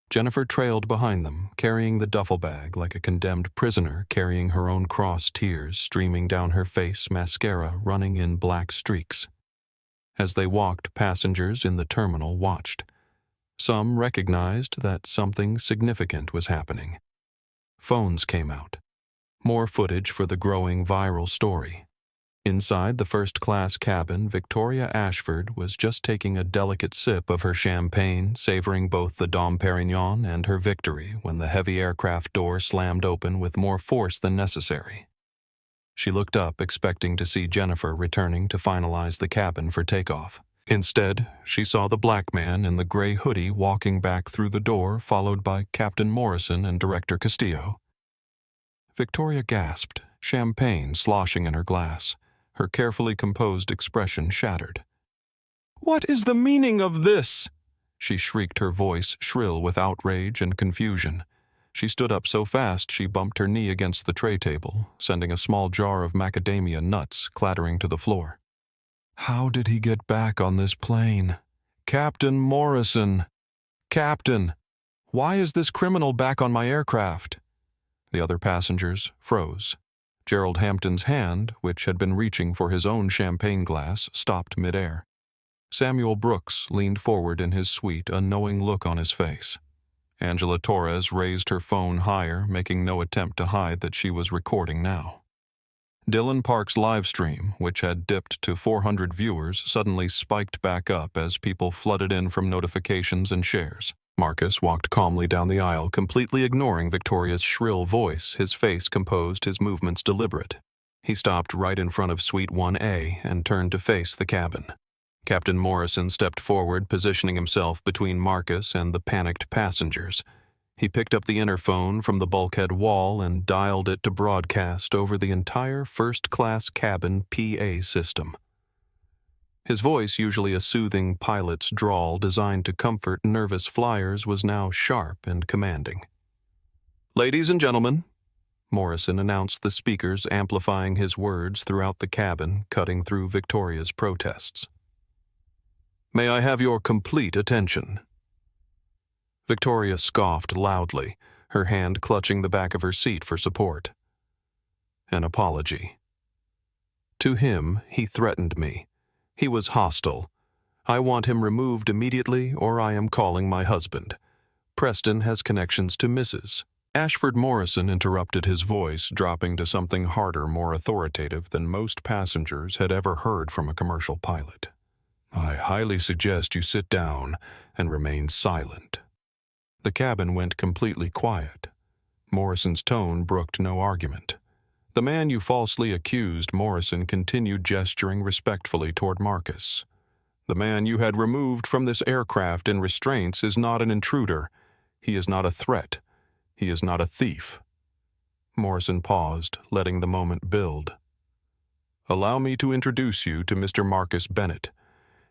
Jennifer trailed behind them, carrying the duffel bag like a condemned prisoner carrying her own cross, tears streaming down her face, mascara running in black streaks. As they walked, passengers in the terminal watched. Some recognized that something significant was happening. Phones came out. More footage for the growing viral story. Inside the first-class cabin, Victoria Ashford was just taking a delicate sip of her champagne, savoring both the Dom Perignon and her victory when the heavy aircraft door slammed open with more force than necessary. She looked up, expecting to see Jennifer returning to finalize the cabin for takeoff. Instead, she saw the black man in the gray hoodie walking back through the door, followed by Captain Morrison and Director Castillo. Victoria gasped, champagne sloshing in her glass, her carefully composed expression shattered. "What is the meaning of this?" she shrieked, her voice shrill with outrage and confusion. She stood up so fast she bumped her knee against the tray table, sending a small jar of macadamia nuts clattering to the floor. "How did he get back on this plane? Captain Morrison! Captain! Why is this criminal back on my aircraft?" The other passengers froze. Gerald Hampton's hand, which had been reaching for his own champagne glass, stopped midair. Samuel Brooks leaned forward in his sweet, unknowing look on his face. Angela Torres raised her phone higher, making no attempt to hide that she was recording now. Dylan Park's live stream, which had dipped to 400 viewers, suddenly spiked back up as people flooded in from notifications and shares. Marcus walked calmly down the aisle, completely ignoring Victoria's shrill voice, his face composed, his movements deliberate. He stopped right in front of Suite 1A and turned to face the cabin. Captain Morrison stepped forward, positioning himself between Marcus and the panicked passengers. He picked up the interphone from the bulkhead wall and dialed it to broadcast over the entire first-class cabin PA system. His voice, usually a soothing pilot's drawl designed to comfort nervous flyers, was now sharp and commanding. "Ladies and gentlemen," Morrison announced, the speakers amplifying his words throughout the cabin, cutting through Victoria's protests. "May I have your complete attention?" Victoria scoffed loudly, her hand clutching the back of her seat for support. An apology. To him, he threatened me. He was hostile. I want him removed immediately, or I am calling my husband. Preston has connections to Mrs. Ashford. Morrison interrupted, his voice dropping to something harder, more authoritative than most passengers had ever heard from a commercial pilot. "I highly suggest you sit down and remain silent." The cabin went completely quiet. Morrison's tone brooked no argument. "The man you falsely accused," Morrison continued, gesturing respectfully toward Marcus. "The man you had removed from this aircraft in restraints is not an intruder. He is not a threat. He is not a thief." Morrison paused, letting the moment build. "Allow me to introduce you to Mr. Marcus Bennett.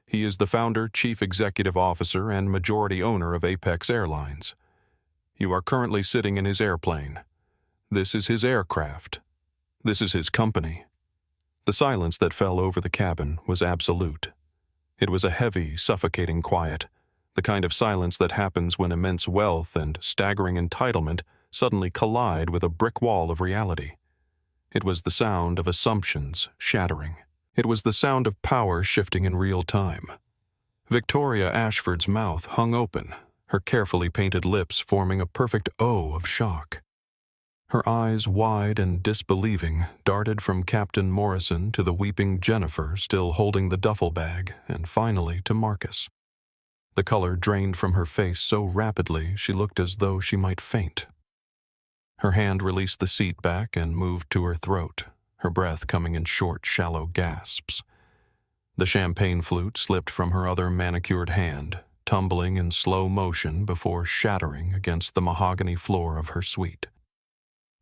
He is the founder, chief executive officer, and majority owner of Apex Airlines. You are currently sitting in his airplane. This is his aircraft. This is his company." The silence that fell over the cabin was absolute. It was a heavy, suffocating quiet, the kind of silence that happens when immense wealth and staggering entitlement suddenly collide with a brick wall of reality. It was the sound of assumptions shattering. It was the sound of power shifting in real time. Victoria Ashford's mouth hung open, her carefully painted lips forming a perfect O of shock. Her eyes, wide and disbelieving, darted from Captain Morrison to the weeping Jennifer still holding the duffel bag, and finally to Marcus. The color drained from her face so rapidly she looked as though she might faint. Her hand released the seat back and moved to her throat, her breath coming in short, shallow gasps. The champagne flute slipped from her other manicured hand, tumbling in slow motion before shattering against the mahogany floor of her suite.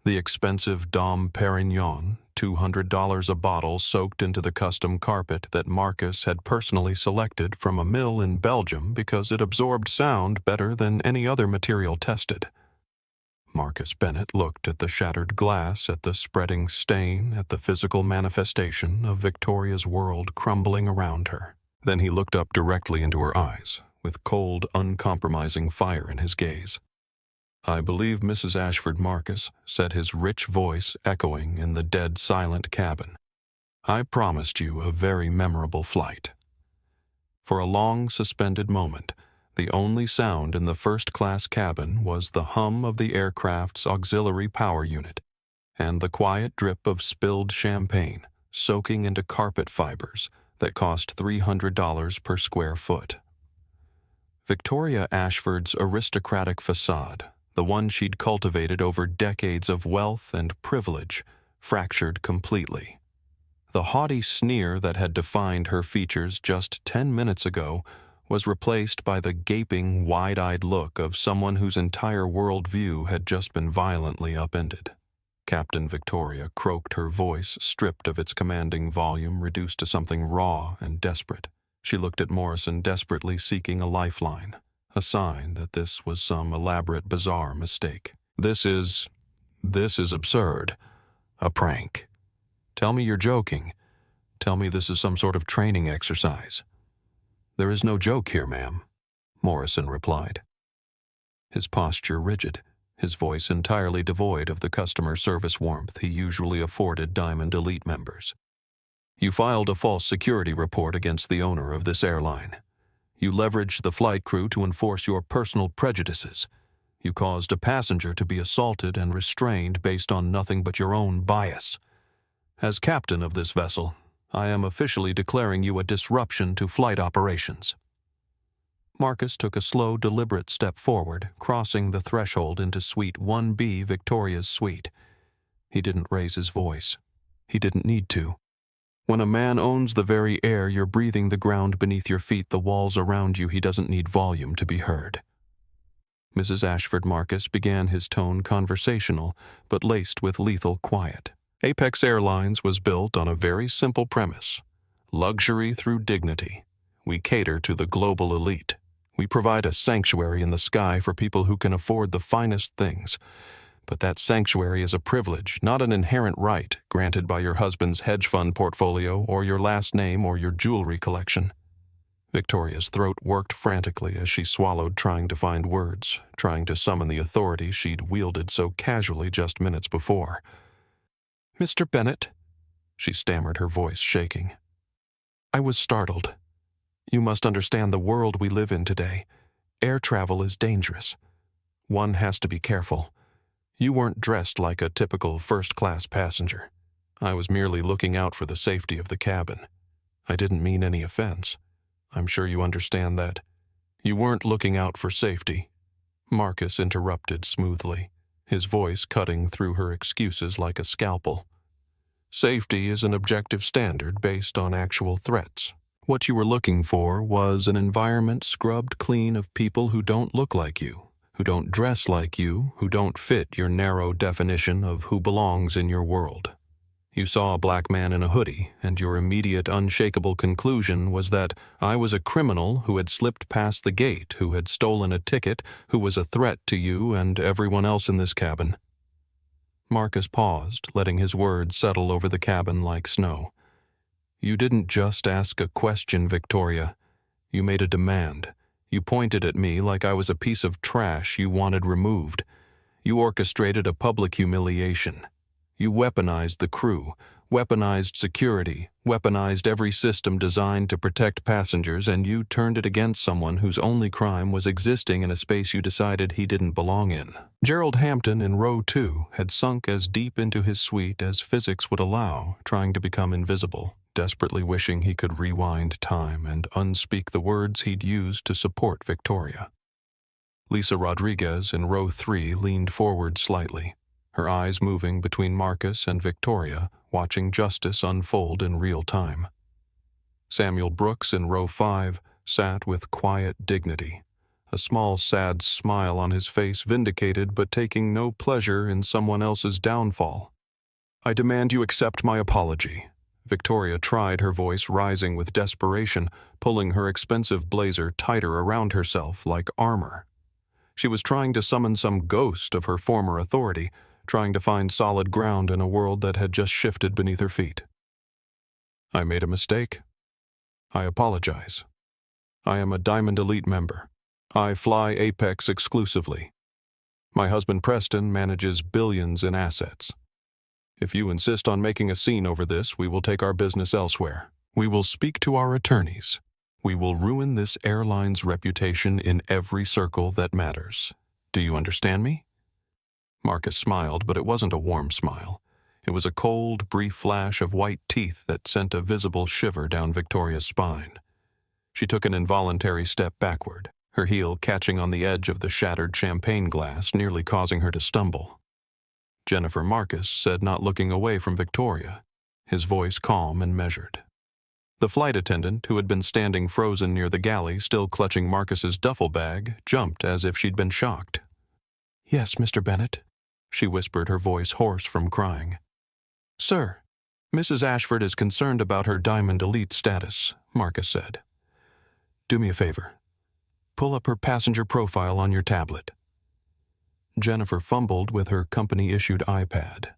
The expensive Dom Perignon, $200 a bottle soaked into the custom carpet that Marcus had personally selected from a mill in Belgium because it absorbed sound better than any other material tested. Marcus Bennett looked at the shattered glass, at the spreading stain, at the physical manifestation of Victoria's world crumbling around her. Then he looked up directly into her eyes, with cold, uncompromising fire in his gaze. "I believe Mrs. Ashford Marcus," said his rich voice echoing in the dead silent cabin. "I promised you a very memorable flight." For a long suspended moment, the only sound in the first-class cabin was the hum of the aircraft's auxiliary power unit and the quiet drip of spilled champagne soaking into carpet fibers that cost $300 per square foot. Victoria Ashford's aristocratic facade, the one she'd cultivated over decades of wealth and privilege, fractured completely. The haughty sneer that had defined her features just 10 minutes ago was replaced by the gaping, wide-eyed look of someone whose entire worldview had just been violently upended. Captain Victoria croaked, her voice stripped of its commanding volume, reduced to something raw and desperate. She looked at Morrison, desperately seeking a lifeline, a sign that this was some elaborate, bizarre mistake. This is absurd. A prank. Tell me you're joking. Tell me this is some sort of training exercise." "There is no joke here, ma'am," Morrison replied. His posture rigid, his voice entirely devoid of the customer service warmth he usually afforded Diamond Elite members. "You filed a false security report against the owner of this airline. You leveraged the flight crew to enforce your personal prejudices. You caused a passenger to be assaulted and restrained based on nothing but your own bias. As captain of this vessel, I am officially declaring you a disruption to flight operations." Marcus took a slow, deliberate step forward, crossing the threshold into Suite 1B, Victoria's suite. He didn't raise his voice. He didn't need to. When a man owns the very air you're breathing, the ground beneath your feet, the walls around you, he doesn't need volume to be heard. Mrs. Ashford Marcus began his tone conversational, but laced with lethal quiet. Apex Airlines was built on a very simple premise: luxury through dignity. We cater to the global elite. We provide a sanctuary in the sky for people who can afford the finest things. But that sanctuary is a privilege, not an inherent right granted by your husband's hedge fund portfolio or your last name or your jewelry collection. Victoria's throat worked frantically as she swallowed, trying to find words, trying to summon the authority she'd wielded so casually just minutes before. "Mr. Bennett," she stammered, her voice shaking. "I was startled. You must understand the world we live in today. Air travel is dangerous. One has to be careful. You weren't dressed like a typical first-class passenger. I was merely looking out for the safety of the cabin. I didn't mean any offense. I'm sure you understand that." "You weren't looking out for safety," Marcus interrupted smoothly, his voice cutting through her excuses like a scalpel. "Safety is an objective standard based on actual threats. What you were looking for was an environment scrubbed clean of people who don't look like you, who don't dress like you, who don't fit your narrow definition of who belongs in your world. You saw a black man in a hoodie, and your immediate, unshakable conclusion was that I was a criminal who had slipped past the gate, who had stolen a ticket, who was a threat to you and everyone else in this cabin." Marcus paused, letting his words settle over the cabin like snow. "You didn't just ask a question, Victoria. You made a demand. You pointed at me like I was a piece of trash you wanted removed. You orchestrated a public humiliation. You weaponized the crew, weaponized security, weaponized every system designed to protect passengers, and you turned it against someone whose only crime was existing in a space you decided he didn't belong in. Gerald Hampton in row 2 had sunk as deep into his suite as physics would allow, trying to become invisible, desperately wishing he could rewind time and unspeak the words he'd used to support Victoria. Lisa Rodriguez in row 3 leaned forward slightly, her eyes moving between Marcus and Victoria, watching justice unfold in real time. Samuel Brooks in row 5 sat with quiet dignity, a small sad smile on his face, vindicated but taking no pleasure in someone else's downfall. "I demand you accept my apology." Victoria tried, her voice rising with desperation, pulling her expensive blazer tighter around herself like armor. She was trying to summon some ghost of her former authority, trying to find solid ground in a world that had just shifted beneath her feet. "I made a mistake. I apologize. I am a Diamond Elite member. I fly Apex exclusively. My husband Preston manages billions in assets. If you insist on making a scene over this, we will take our business elsewhere. We will speak to our attorneys. We will ruin this airline's reputation in every circle that matters. Do you understand me?" Marcus smiled, but it wasn't a warm smile. It was a cold, brief flash of white teeth that sent a visible shiver down Victoria's spine. She took an involuntary step backward, her heel catching on the edge of the shattered champagne glass, nearly causing her to stumble. Jennifer Marcus said, not looking away from Victoria, his voice calm and measured. The flight attendant, who had been standing frozen near the galley, still clutching Marcus's duffel bag, jumped as if she'd been shocked. "Yes, Mr. Bennett," she whispered, her voice hoarse from crying. "Sir, Mrs. Ashford is concerned about her Diamond Elite status," Marcus said. "Do me a favor. Pull up her passenger profile on your tablet." Jennifer fumbled with her company-issued iPad,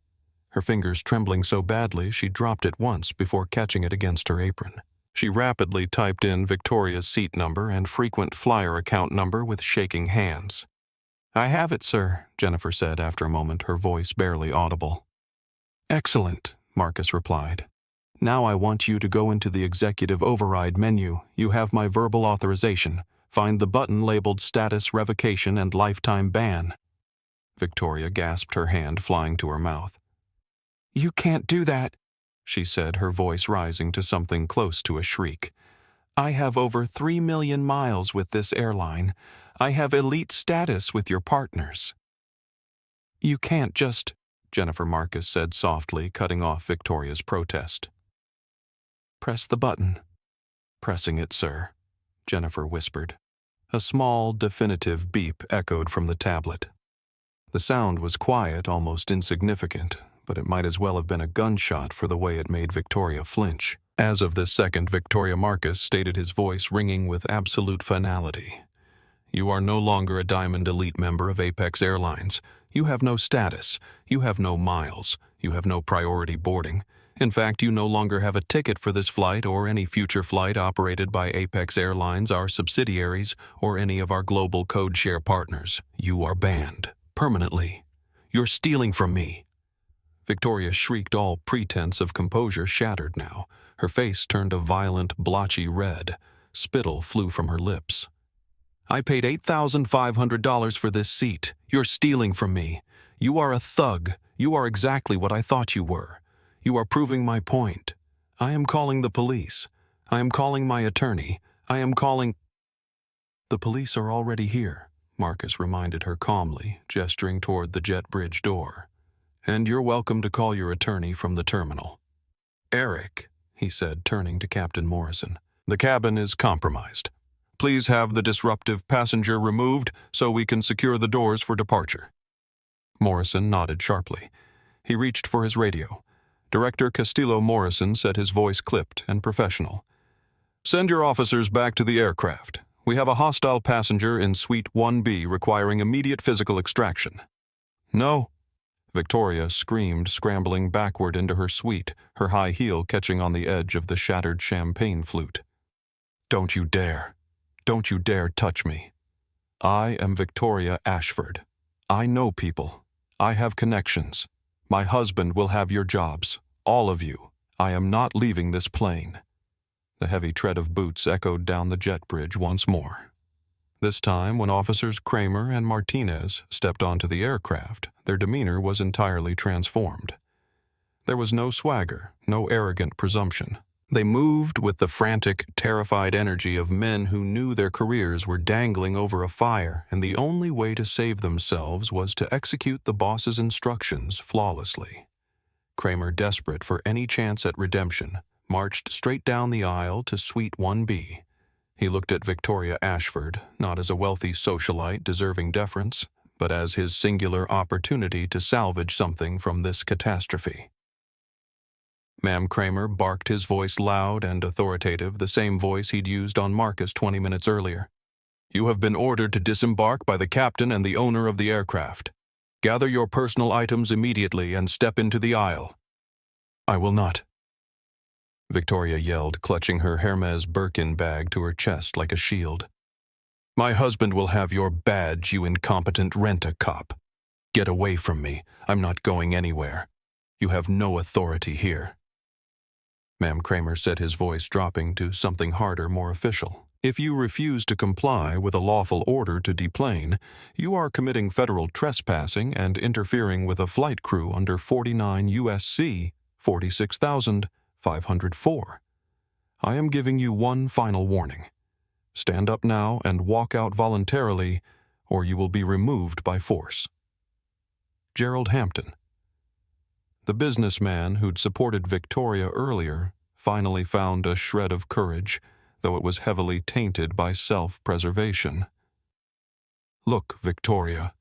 her fingers trembling so badly she dropped it once before catching it against her apron. She rapidly typed in Victoria's seat number and frequent flyer account number with shaking hands. "I have it, sir," Jennifer said after a moment, her voice barely audible. "Excellent," Marcus replied. "Now I want you to go into the executive override menu. You have my verbal authorization. Find the button labeled Status Revocation and Lifetime Ban." Victoria gasped, her hand flying to her mouth. "You can't do that," she said, her voice rising to something close to a shriek. "I have over 3 million miles with this airline. I have elite status with your partners." "You can't just," Jennifer Marcus said softly, cutting off Victoria's protest. "Press the button." "Pressing it, sir," Jennifer whispered. A small, definitive beep echoed from the tablet. The sound was quiet, almost insignificant, but it might as well have been a gunshot for the way it made Victoria flinch. As of this second, Victoria Marcus stated, his voice ringing with absolute finality. "You are no longer a Diamond Elite member of Apex Airlines. You have no status. You have no miles. You have no priority boarding. In fact, you no longer have a ticket for this flight or any future flight operated by Apex Airlines, our subsidiaries, or any of our global code-share partners. You are banned. Permanently. You're stealing from me." Victoria shrieked, all pretense of composure shattered now. Her face turned a violent, blotchy red. Spittle flew from her lips. "I paid $8,500 for this seat. You're stealing from me. You are a thug. You are exactly what I thought you were. You are proving my point. I am calling the police. I am calling my attorney. I am calling—" "The police are already here," Marcus reminded her calmly, gesturing toward the jet bridge door. "And you're welcome to call your attorney from the terminal." "Eric," he said, turning to Captain Morrison, "the cabin is compromised. Please have the disruptive passenger removed so we can secure the doors for departure." Morrison nodded sharply. He reached for his radio. Director Castillo Morrison said, his voice clipped and professional. "Send your officers back to the aircraft. We have a hostile passenger in Suite 1B requiring immediate physical extraction." "No," Victoria screamed, scrambling backward into her suite, her high heel catching on the edge of the shattered champagne flute. "Don't you dare. Don't you dare touch me. I am Victoria Ashford. I know people. I have connections. My husband will have your jobs. All of you, I am not leaving this plane." The heavy tread of boots echoed down the jet bridge once more. This time, when officers Kramer and Martinez stepped onto the aircraft, their demeanor was entirely transformed. There was no swagger, no arrogant presumption. They moved with the frantic, terrified energy of men who knew their careers were dangling over a fire, and the only way to save themselves was to execute the boss's instructions flawlessly. Kramer, desperate for any chance at redemption, marched straight down the aisle to Suite 1B. He looked at Victoria Ashford, not as a wealthy socialite deserving deference, but as his singular opportunity to salvage something from this catastrophe. Ma'am Kramer barked, his voice loud and authoritative, the same voice he'd used on Marcus 20 minutes earlier. "You have been ordered to disembark by the captain and the owner of the aircraft. Gather your personal items immediately and step into the aisle." "I will not," Victoria yelled, clutching her Hermes Birkin bag to her chest like a shield. "My husband will have your badge, you incompetent rent-a-cop. Get away from me. I'm not going anywhere. You have no authority here." Ma'am Kramer said, his voice dropping to something harder, more official. "If you refuse to comply with a lawful order to deplane, you are committing federal trespassing and interfering with a flight crew under 49 U.S.C. 46,504. I am giving you one final warning. Stand up now and walk out voluntarily, or you will be removed by force." Gerald Hampton. The businessman who'd supported Victoria earlier finally found a shred of courage, though it was heavily tainted by self-preservation. "Look, Victoria,"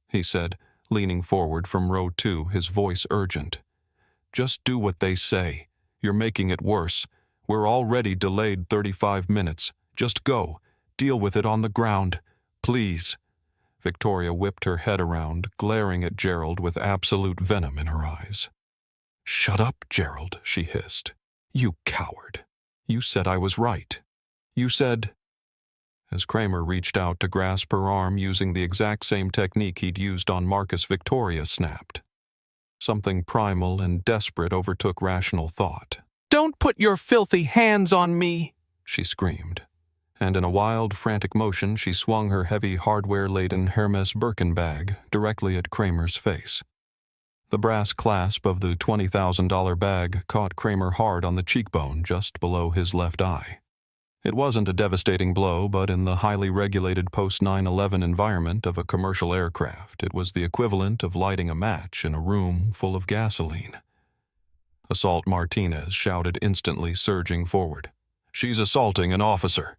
he said, leaning forward from row 2, his voice urgent. "Just do what they say. You're making it worse. We're already delayed 35 minutes. Just go. Deal with it on the ground. Please." Victoria whipped her head around, glaring at Gerald with absolute venom in her eyes. "Shut up, Gerald," she hissed. "You coward. You said I was right. You said—" As Kramer reached out to grasp her arm using the exact same technique he'd used on Marcus, Victoria snapped. Something primal and desperate overtook rational thought. "Don't put your filthy hands on me!" she screamed. And in a wild, frantic motion, she swung her heavy, hardware-laden Hermes Birkin bag directly at Kramer's face. The brass clasp of the $20,000 bag caught Kramer hard on the cheekbone just below his left eye. It wasn't a devastating blow, but in the highly regulated post-9/11 environment of a commercial aircraft, it was the equivalent of lighting a match in a room full of gasoline. Assault Martinez shouted instantly, surging forward. "She's assaulting an officer."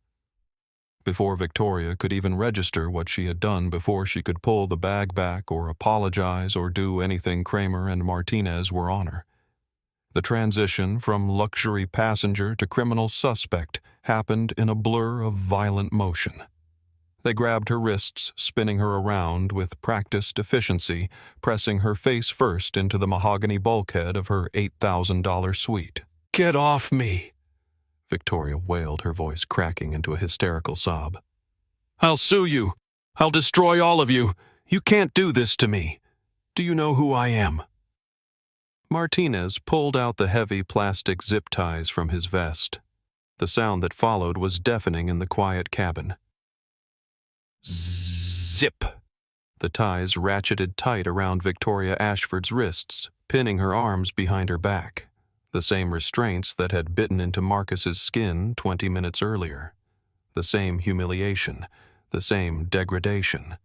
Before Victoria could even register what she had done, before she could pull the bag back or apologize or do anything, Kramer and Martinez were on her. The transition from luxury passenger to criminal suspect happened in a blur of violent motion. They grabbed her wrists, spinning her around with practiced efficiency, pressing her face first into the mahogany bulkhead of her $8,000 suite. "Get off me!" Victoria wailed, her voice cracking into a hysterical sob. "I'll sue you. I'll destroy all of you. You can't do this to me. Do you know who I am?" Martinez pulled out the heavy plastic zip ties from his vest. The sound that followed was deafening in the quiet cabin. Zip! The ties ratcheted tight around Victoria Ashford's wrists, pinning her arms behind her back. The same restraints that had bitten into Marcus's skin 20 minutes earlier. The same humiliation, the same degradation.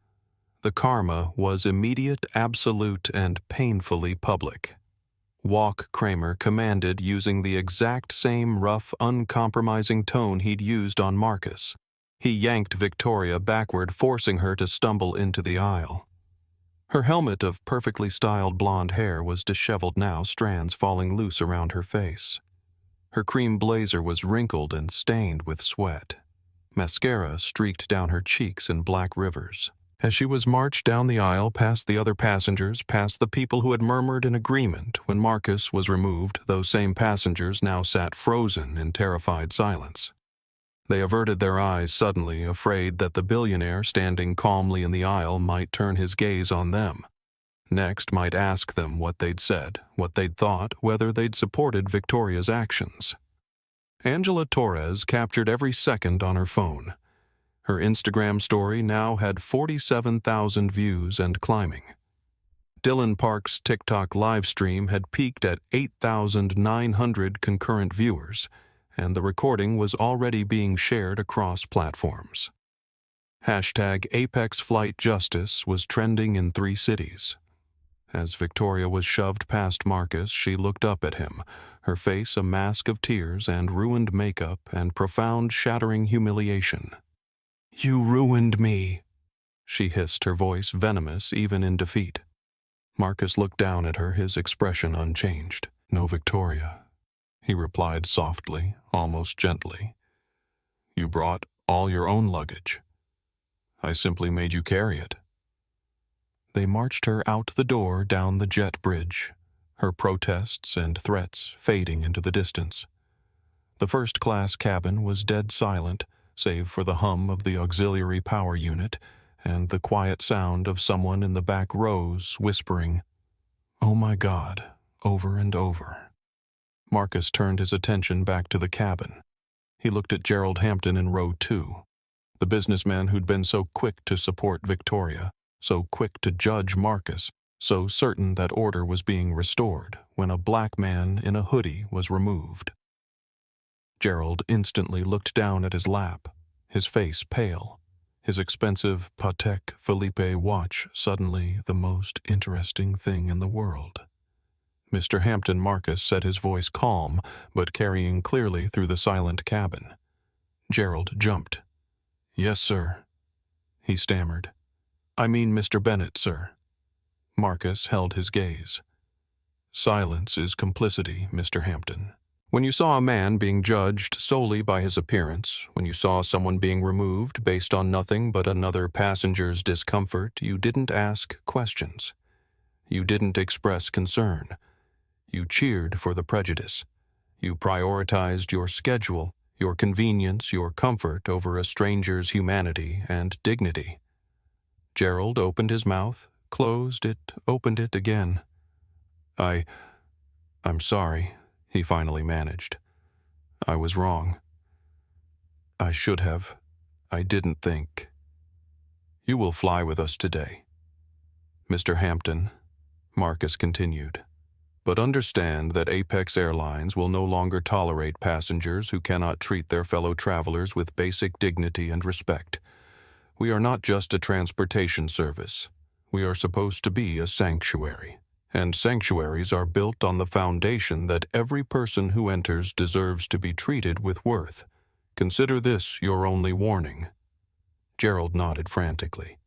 The karma was immediate, absolute, and painfully public. Walk, Kramer commanded, using the exact same rough, uncompromising tone he'd used on Marcus. He yanked Victoria backward, forcing her to stumble into the aisle. Her helmet of perfectly styled blonde hair was disheveled now, strands falling loose around her face. Her cream blazer was wrinkled and stained with sweat. Mascara streaked down her cheeks in black rivers. As she was marched down the aisle past the other passengers, past the people who had murmured in agreement when Marcus was removed, those same passengers now sat frozen in terrified silence. They averted their eyes suddenly, afraid that the billionaire standing calmly in the aisle might turn his gaze on them. Next might ask them what they'd said, what they'd thought, whether they'd supported Victoria's actions. Angela Torres captured every second on her phone. Her Instagram story now had 47,000 views and climbing. Dylan Park's TikTok livestream had peaked at 8,900 concurrent viewers, and the recording was already being shared across platforms. Hashtag Apex Flight Justice was trending in 3 cities. As Victoria was shoved past Marcus, she looked up at him, her face a mask of tears and ruined makeup and profound shattering humiliation. "You ruined me," she hissed, her voice venomous even in defeat. Marcus looked down at her, his expression unchanged. "No, Victoria," he replied softly, almost gently. "You brought all your own luggage. I simply made you carry it." They marched her out the door down the jet bridge, her protests and threats fading into the distance. The first-class cabin was dead silent, save for the hum of the auxiliary power unit and the quiet sound of someone in the back rows whispering, "Oh my God," over and over. Marcus turned his attention back to the cabin. He looked at Gerald Hampton in row 2, the businessman who'd been so quick to support Victoria, so quick to judge Marcus, so certain that order was being restored when a black man in a hoodie was removed. Gerald instantly looked down at his lap, his face pale, his expensive Patek Philippe watch suddenly the most interesting thing in the world. Mr. Hampton Marcus said, his voice calm, but carrying clearly through the silent cabin. Gerald jumped. "Yes, sir," he stammered. "I mean Mr. Bennett, sir." Marcus held his gaze. "Silence is complicity, Mr. Hampton. When you saw a man being judged solely by his appearance, when you saw someone being removed based on nothing but another passenger's discomfort, you didn't ask questions. You didn't express concern. You cheered for the prejudice. You prioritized your schedule, your convenience, your comfort over a stranger's humanity and dignity." Gerald opened his mouth, closed it, opened it again. I'm sorry," he finally managed. "I was wrong. I should have. I didn't think. You will fly with us today, Mr. Hampton," Marcus continued. "But understand that Apex Airlines will no longer tolerate passengers who cannot treat their fellow travelers with basic dignity and respect. We are not just a transportation service. We are supposed to be a sanctuary. And sanctuaries are built on the foundation that every person who enters deserves to be treated with worth. Consider this your only warning." Gerald nodded frantically.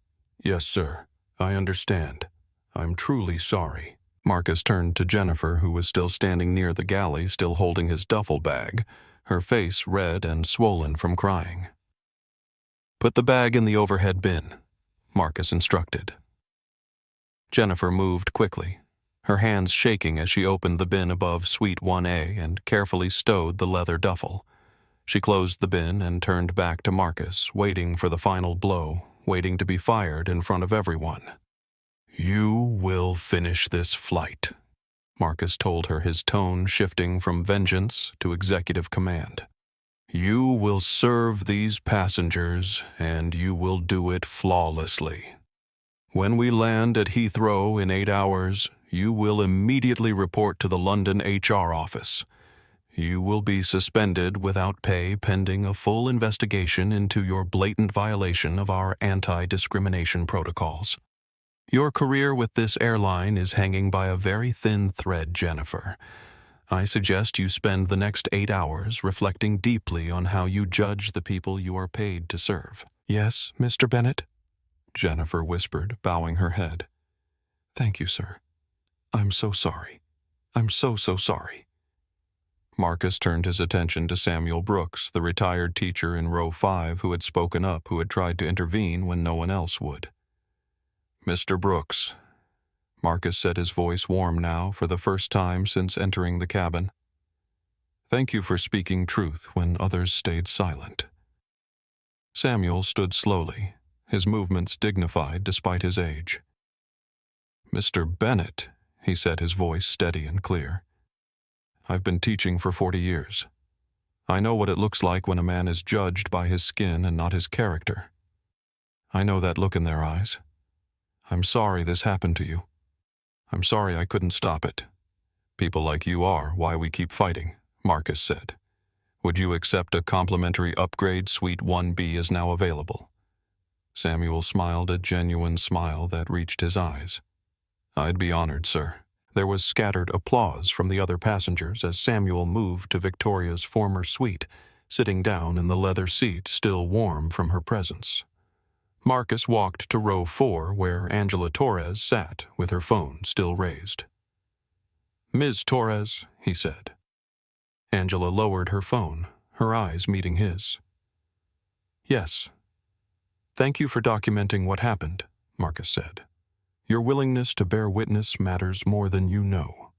"Yes, sir. I understand. I'm truly sorry." Marcus turned to Jennifer, who was still standing near the galley, still holding his duffel bag, her face red and swollen from crying. "Put the bag in the overhead bin," Marcus instructed. Jennifer moved quickly, her hands shaking as she opened the bin above Suite 1A and carefully stowed the leather duffel. She closed the bin and turned back to Marcus, waiting for the final blow, waiting to be fired in front of everyone. "You will finish this flight," Marcus told her, his tone shifting from vengeance to executive command. "You will serve these passengers, and you will do it flawlessly. When we land at Heathrow in 8 hours, you will immediately report to the London HR office. You will be suspended without pay pending a full investigation into your blatant violation of our anti-discrimination protocols. Your career with this airline is hanging by a very thin thread, Jennifer. I suggest you spend the next 8 hours reflecting deeply on how you judge the people you are paid to serve." "Yes, Mr. Bennett?" Jennifer whispered, bowing her head. "Thank you, sir. I'm so sorry. I'm so sorry." Marcus turned his attention to Samuel Brooks, the retired teacher in row 5 who had spoken up, who had tried to intervene when no one else would. "Mr. Brooks," Marcus said, his voice warm now for the first time since entering the cabin. "Thank you for speaking truth when others stayed silent." Samuel stood slowly, his movements dignified despite his age. "Mr. Bennett," he said, his voice steady and clear. "I've been teaching for 40 years. I know what it looks like when a man is judged by his skin and not his character. I know that look in their eyes. I'm sorry this happened to you. I'm sorry I couldn't stop it. People like you are why we keep fighting," Marcus said. "Would you accept a complimentary upgrade? Suite 1B is now available." Samuel smiled a genuine smile that reached his eyes. "I'd be honored, sir." There was scattered applause from the other passengers as Samuel moved to Victoria's former suite, sitting down in the leather seat still warm from her presence. Marcus walked to row 4 where Angela Torres sat with her phone still raised. "Ms. Torres," he said. Angela lowered her phone, her eyes meeting his. "Yes. Thank you for documenting what happened," Marcus said. "Your willingness to bear witness matters more than you know.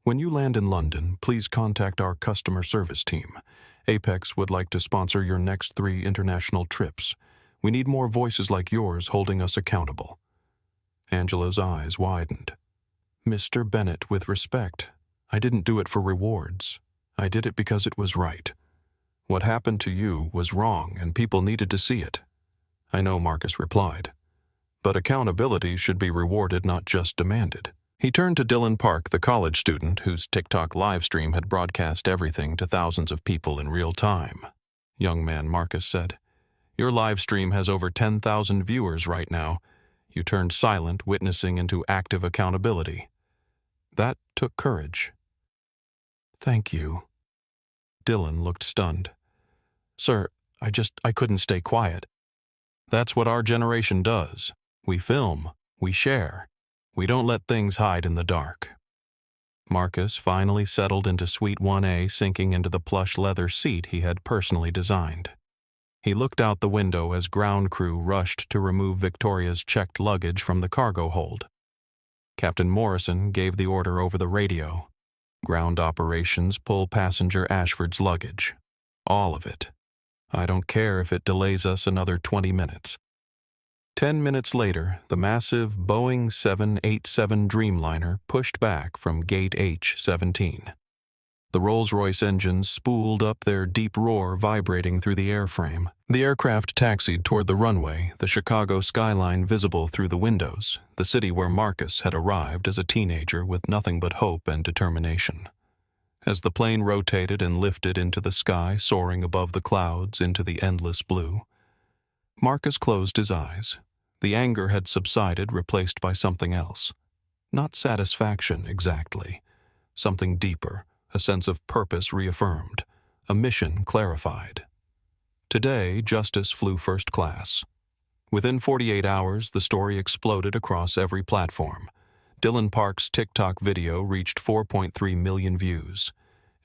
When you land in London, please contact our customer service team. Apex would like to sponsor your next 3 international trips. We need more voices like yours holding us accountable." Angela's eyes widened. "Mr. Bennett, with respect, I didn't do it for rewards. I did it because it was right. What happened to you was wrong and people needed to see it." "I know," Marcus replied. "But accountability should be rewarded, not just demanded." He turned to Dylan Park, the college student whose TikTok livestream had broadcast everything to thousands of people in real time. "Young man," Marcus said, "your livestream has over 10,000 viewers right now. You turned silent, witnessing into active accountability. That took courage." "Thank you." Dylan looked stunned. "Sir, I couldn't stay quiet. That's what our generation does. We film, we share. We don't let things hide in the dark." Marcus finally settled into Suite 1A, sinking into the plush leather seat he had personally designed. He looked out the window as ground crew rushed to remove Victoria's checked luggage from the cargo hold. Captain Morrison gave the order over the radio. "Ground operations pull passenger Ashford's luggage. All of it. I don't care if it delays us another 20 minutes. 10 minutes later, the massive Boeing 787 Dreamliner pushed back from Gate H-17. The Rolls-Royce engines spooled up, their deep roar vibrating through the airframe. The aircraft taxied toward the runway, the Chicago skyline visible through the windows, the city where Marcus had arrived as a teenager with nothing but hope and determination. As the plane rotated and lifted into the sky, soaring above the clouds into the endless blue, Marcus closed his eyes. The anger had subsided, replaced by something else. Not satisfaction, exactly. Something deeper, a sense of purpose reaffirmed, a mission clarified. Today, justice flew first class. Within 48 hours, the story exploded across every platform. Dylan Park's TikTok video reached 4.3 million views.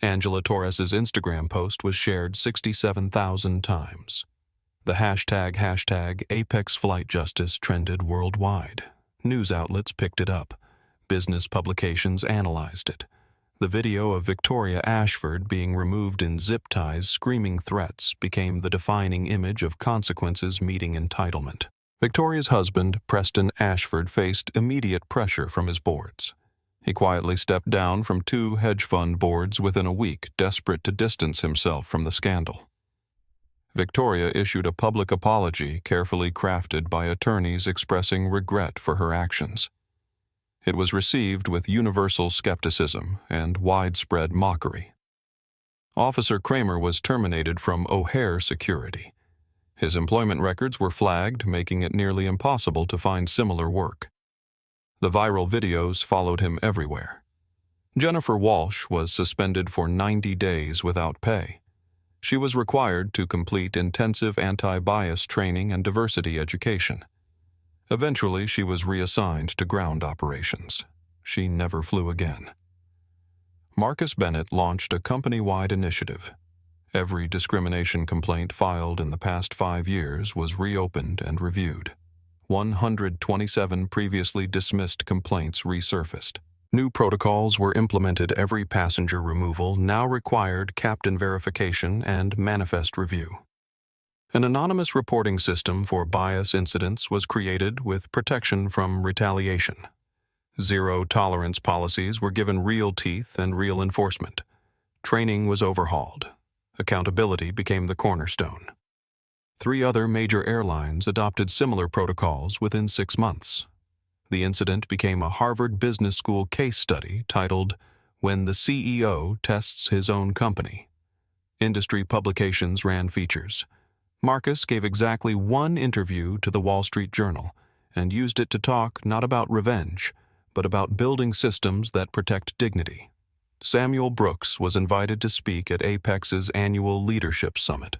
Angela Torres's Instagram post was shared 67,000 times. The hashtag #ApexFlightJustice trended worldwide. News outlets picked it up. Business publications analyzed it. The video of Victoria Ashford being removed in zip ties screaming threats became the defining image of consequences meeting entitlement. Victoria's husband, Preston Ashford, faced immediate pressure from his boards. He quietly stepped down from 2 hedge fund boards within a week, desperate to distance himself from the scandal. Victoria issued a public apology carefully crafted by attorneys expressing regret for her actions. It was received with universal skepticism and widespread mockery. Officer Kramer was terminated from O'Hare Security. His employment records were flagged, making it nearly impossible to find similar work. The viral videos followed him everywhere. Jennifer Walsh was suspended for 90 days without pay. She was required to complete intensive anti-bias training and diversity education. Eventually, she was reassigned to ground operations. She never flew again. Marcus Bennett launched a company-wide initiative. Every discrimination complaint filed in the past 5 years was reopened and reviewed. 127 previously dismissed complaints resurfaced. New protocols were implemented. Every passenger removal now required captain verification and manifest review. An anonymous reporting system for bias incidents was created with protection from retaliation. Zero-tolerance policies were given real teeth and real enforcement. Training was overhauled. Accountability became the cornerstone. 3 other major airlines adopted similar protocols within 6 months. The incident became a Harvard Business School case study titled, "When the CEO Tests His Own Company." Industry publications ran features. Marcus gave exactly 1 interview to the Wall Street Journal and used it to talk not about revenge, but about building systems that protect dignity. Samuel Brooks was invited to speak at Apex's annual Leadership Summit.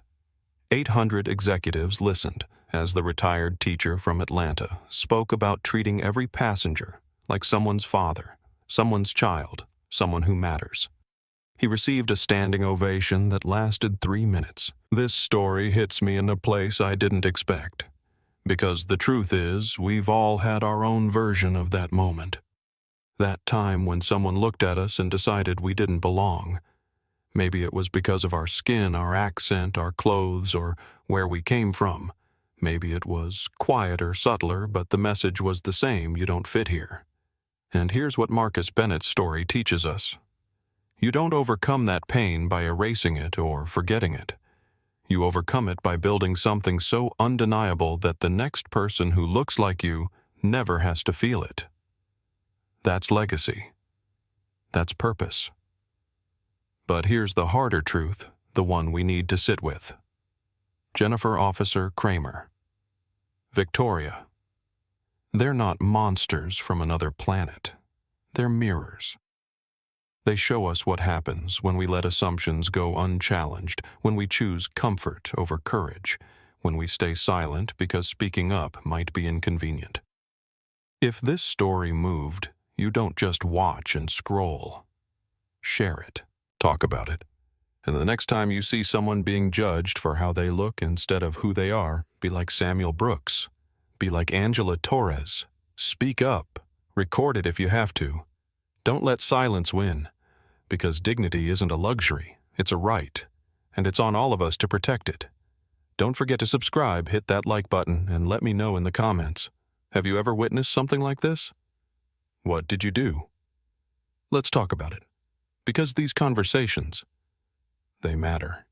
800 executives listened as the retired teacher from Atlanta spoke about treating every passenger like someone's father, someone's child, someone who matters. He received a standing ovation that lasted 3 minutes. This story hits me in a place I didn't expect, because the truth is, we've all had our own version of that moment. That time when someone looked at us and decided we didn't belong. Maybe it was because of our skin, our accent, our clothes, or where we came from. Maybe it was quieter, subtler, but the message was the same: you don't fit here. And here's what Marcus Bennett's story teaches us. You don't overcome that pain by erasing it or forgetting it. You overcome it by building something so undeniable that the next person who looks like you never has to feel it. That's legacy. That's purpose. But here's the harder truth, the one we need to sit with. Jennifer Officer Kramer. Victoria. They're not monsters from another planet. They're mirrors. They show us what happens when we let assumptions go unchallenged, when we choose comfort over courage, when we stay silent because speaking up might be inconvenient. If this story moved, you don't just watch and scroll. Share it. Talk about it. And the next time you see someone being judged for how they look instead of who they are, be like Samuel Brooks. Be like Angela Torres. Speak up. Record it if you have to. Don't let silence win. Because dignity isn't a luxury, it's a right, and it's on all of us to protect it. Don't forget to subscribe, hit that like button, and let me know in the comments. Have you ever witnessed something like this? What did you do? Let's talk about it. Because these conversations, they matter.